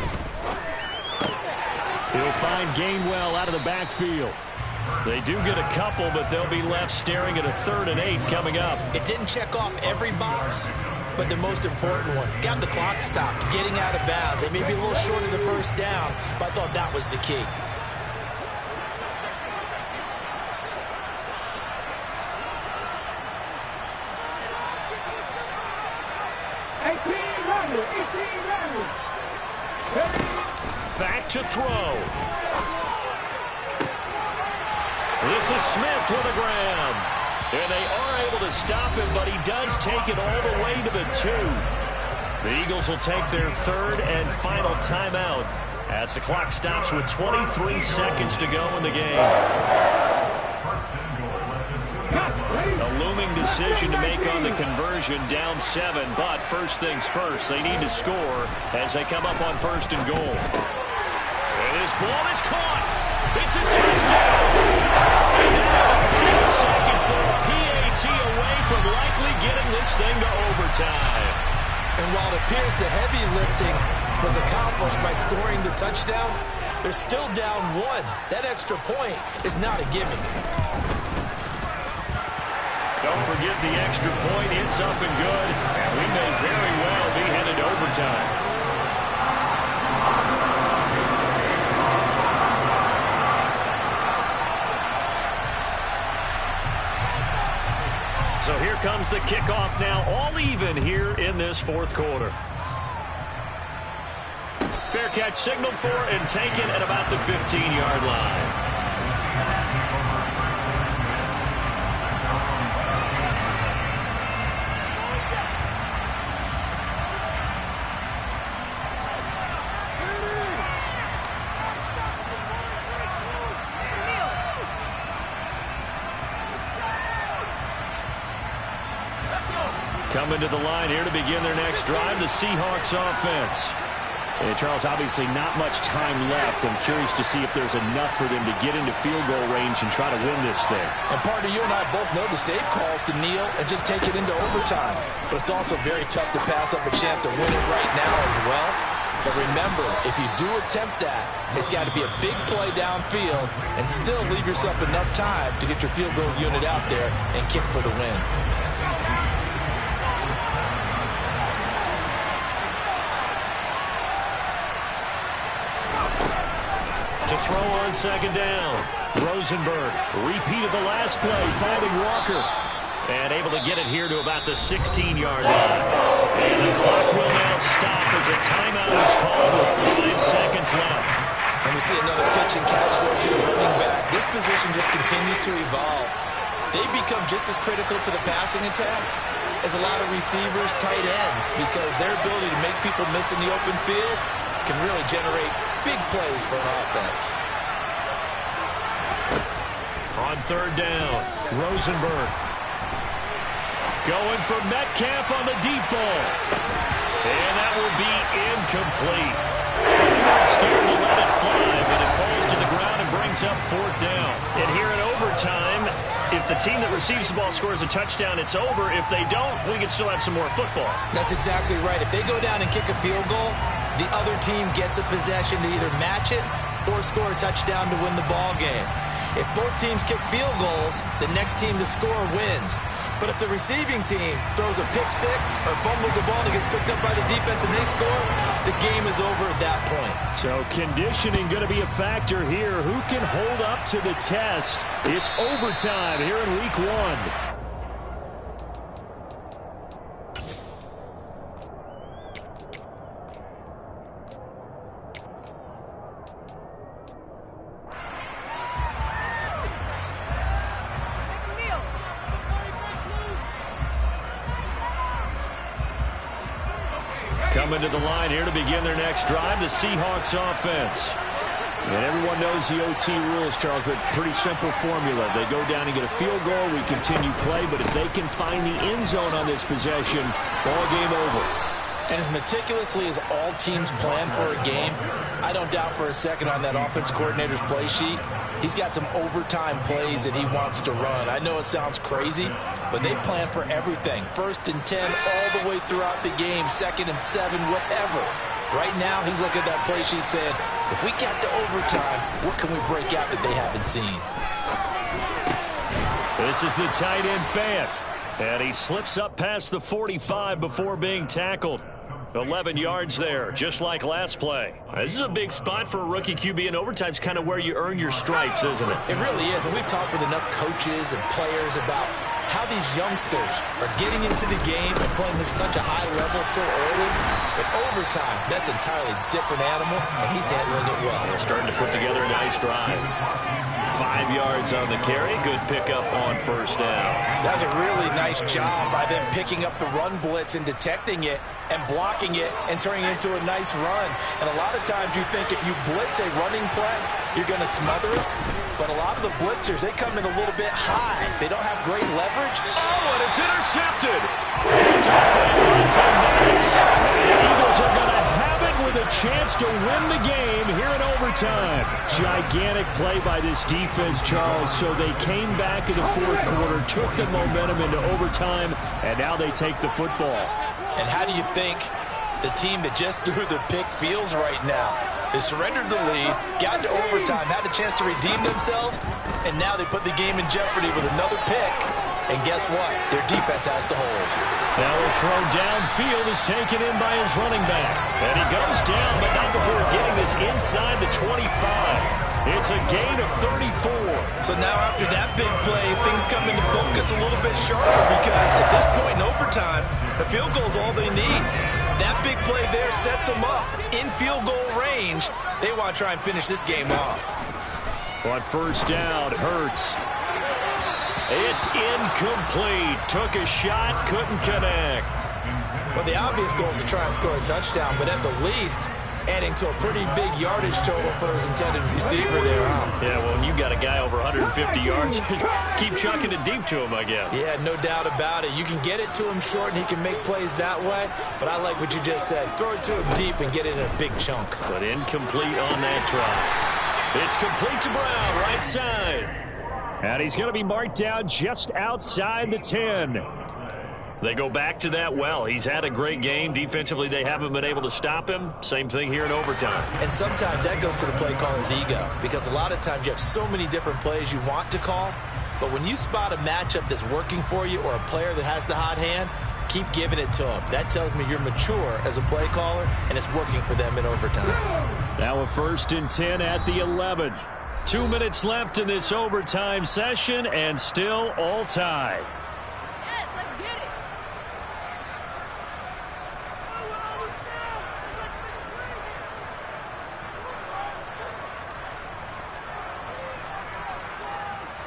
He'll find Gainwell out of the backfield. They do get a couple, but they'll be left staring at a 3rd and 8 coming up. It didn't check off every box, but the most important one. Got the clock stopped, getting out of bounds. They may be a little short of the first down, but I thought that was the key. Back to throw. This is Smith with a grab. And they are able to stop him, but he does take it all the way to the 2. The Eagles will take their 3rd and final timeout as the clock stops with 23 seconds to go in the game. A looming decision to make on the conversion, down 7, but first things first, they need to score as they come up on 1st and goal. And this ball is caught. It's a touchdown. And now the final seconds, they're a PAT away from likely getting this thing to overtime. And while it appears the heavy lifting was accomplished by scoring the touchdown, they're still down 1. That extra point is not a gimme. Don't forget the extra point. It's up and good. And we may very well be headed to overtime. So here comes the kickoff now, all even here in this 4th quarter. Fair catch signaled for and taken at about the 15-yard line. Coming to the line here to begin their next drive, the Seahawks offense. And Charles, obviously not much time left. I'm curious to see if there's enough for them to get into field goal range and try to win this thing. And partner, you and I both know the safe calls to kneel and just take it into overtime. But it's also very tough to pass up a chance to win it right now as well. But remember, if you do attempt that, it's got to be a big play downfield and still leave yourself enough time to get your field goal unit out there and kick for the win. To throw on 2nd down. Rosenberg repeated the last play, finding Walker. And able to get it here to about the 16-yard line. And the clock will now stop as a timeout is called with 5 seconds left. And we see another pitch and catch there to the running back. This position just continues to evolve. They become just as critical to the passing attack as a lot of receivers, tight ends, because their ability to make people miss in the open field can really generate big plays for an offense. On 3rd down, Rosenberg going for Metcalf on the deep ball. And that will be incomplete. brings up 4th down. And here in overtime, if the team that receives the ball scores a touchdown, it's over. If they don't, we can still have some more football. That's exactly right. If they go down and kick a field goal, the other team gets a possession to either match it or score a touchdown to win the ball game. If both teams kick field goals, the next team to score wins. But if the receiving team throws a pick six or fumbles the ball and gets picked up by the defense and they score, the game is over at that point. So conditioning going to be a factor here. Who can hold up to the test? It's overtime here in week 1. Coming to the line here to begin their next drive, the Seahawks offense. And everyone knows the OT rules, Charles, but pretty simple formula. They go down and get a field goal, we continue play, but if they can find the end zone on this possession, ball game over. And as meticulously as all teams plan for a game, I don't doubt for a second on that offense coordinator's play sheet, he's got some overtime plays that he wants to run. I know it sounds crazy, but they plan for everything. 1st and 10 all the way throughout the game, 2nd and 7, whatever. Right now, he's looking at that play sheet saying, if we get to overtime, what can we break out that they haven't seen? This is the tight end fan. And he slips up past the 45 before being tackled. 11 yards there, just like last play. This is a big spot for a rookie QB, and overtime's kind of where you earn your stripes, isn't it? It really is, and we've talked with enough coaches and players about how these youngsters are getting into the game and playing at such a high level so early. But overtime, that's an entirely different animal, and he's handling it well. Starting to put together a nice drive. 5 yards on the carry. Good pickup on 1st down. That was a really nice job by them picking up the run blitz and detecting it and blocking it and turning it into a nice run. And a lot of times you think if you blitz a running play, you're going to smother it. But a lot of the blitzers, they come in a little bit high. They don't have great leverage. Oh, and it's intercepted. The Eagles are going to have it with a chance to win the game here in overtime. Gigantic play by this defense, Charles. So they came back in the 4th quarter, took the momentum into overtime, and now they take the football. And how do you think the team that just threw the pick feels right now? They surrendered the lead, got to overtime, had a chance to redeem themselves, and now they put the game in jeopardy with another pick. And guess what? Their defense has to hold. Now a throw downfield is taken in by his running back. And he goes down, but not before getting this inside the 25. It's a gain of 34. So now after that big play, things come into focus a little bit sharper because at this point in overtime, the field goal is all they need. That big play there sets them up in field goal range. They want to try and finish this game off. On 1st down, Hurts. It's incomplete. Took a shot, couldn't connect. Well, the obvious goal is to try and score a touchdown, but at the least, adding to a pretty big yardage total for his intended receiver there, huh? Yeah, well, when you got a guy over 150 yards, keep chucking it deep to him, I guess. Yeah, no doubt about it. You can get it to him short, and he can make plays that way, but I like what you just said. Throw it to him deep and get it in a big chunk. But incomplete on that try. It's complete to Brown, right side. And he's going to be marked down just outside the 10. They go back to that well. He's had a great game. Defensively, they haven't been able to stop him. Same thing here in overtime. And sometimes that goes to the play caller's ego, because a lot of times you have so many different plays you want to call, but when you spot a matchup that's working for you or a player that has the hot hand, keep giving it to him. That tells me you're mature as a play caller, and it's working for them in overtime. Now a 1st and 10 at the 11. 2 minutes left in this overtime session, and still all tied. Yes, let's get it.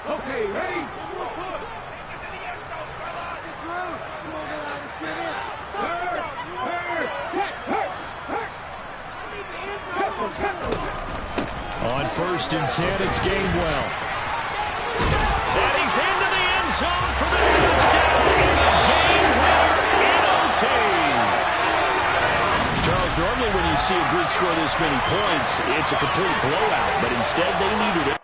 Okay, ready? On 1st and 10, it's Gainwell. And he's into the end zone for the touchdown. Game winner in OT. Charles, normally when you see a group score this many points, it's a complete blowout, but instead they needed it.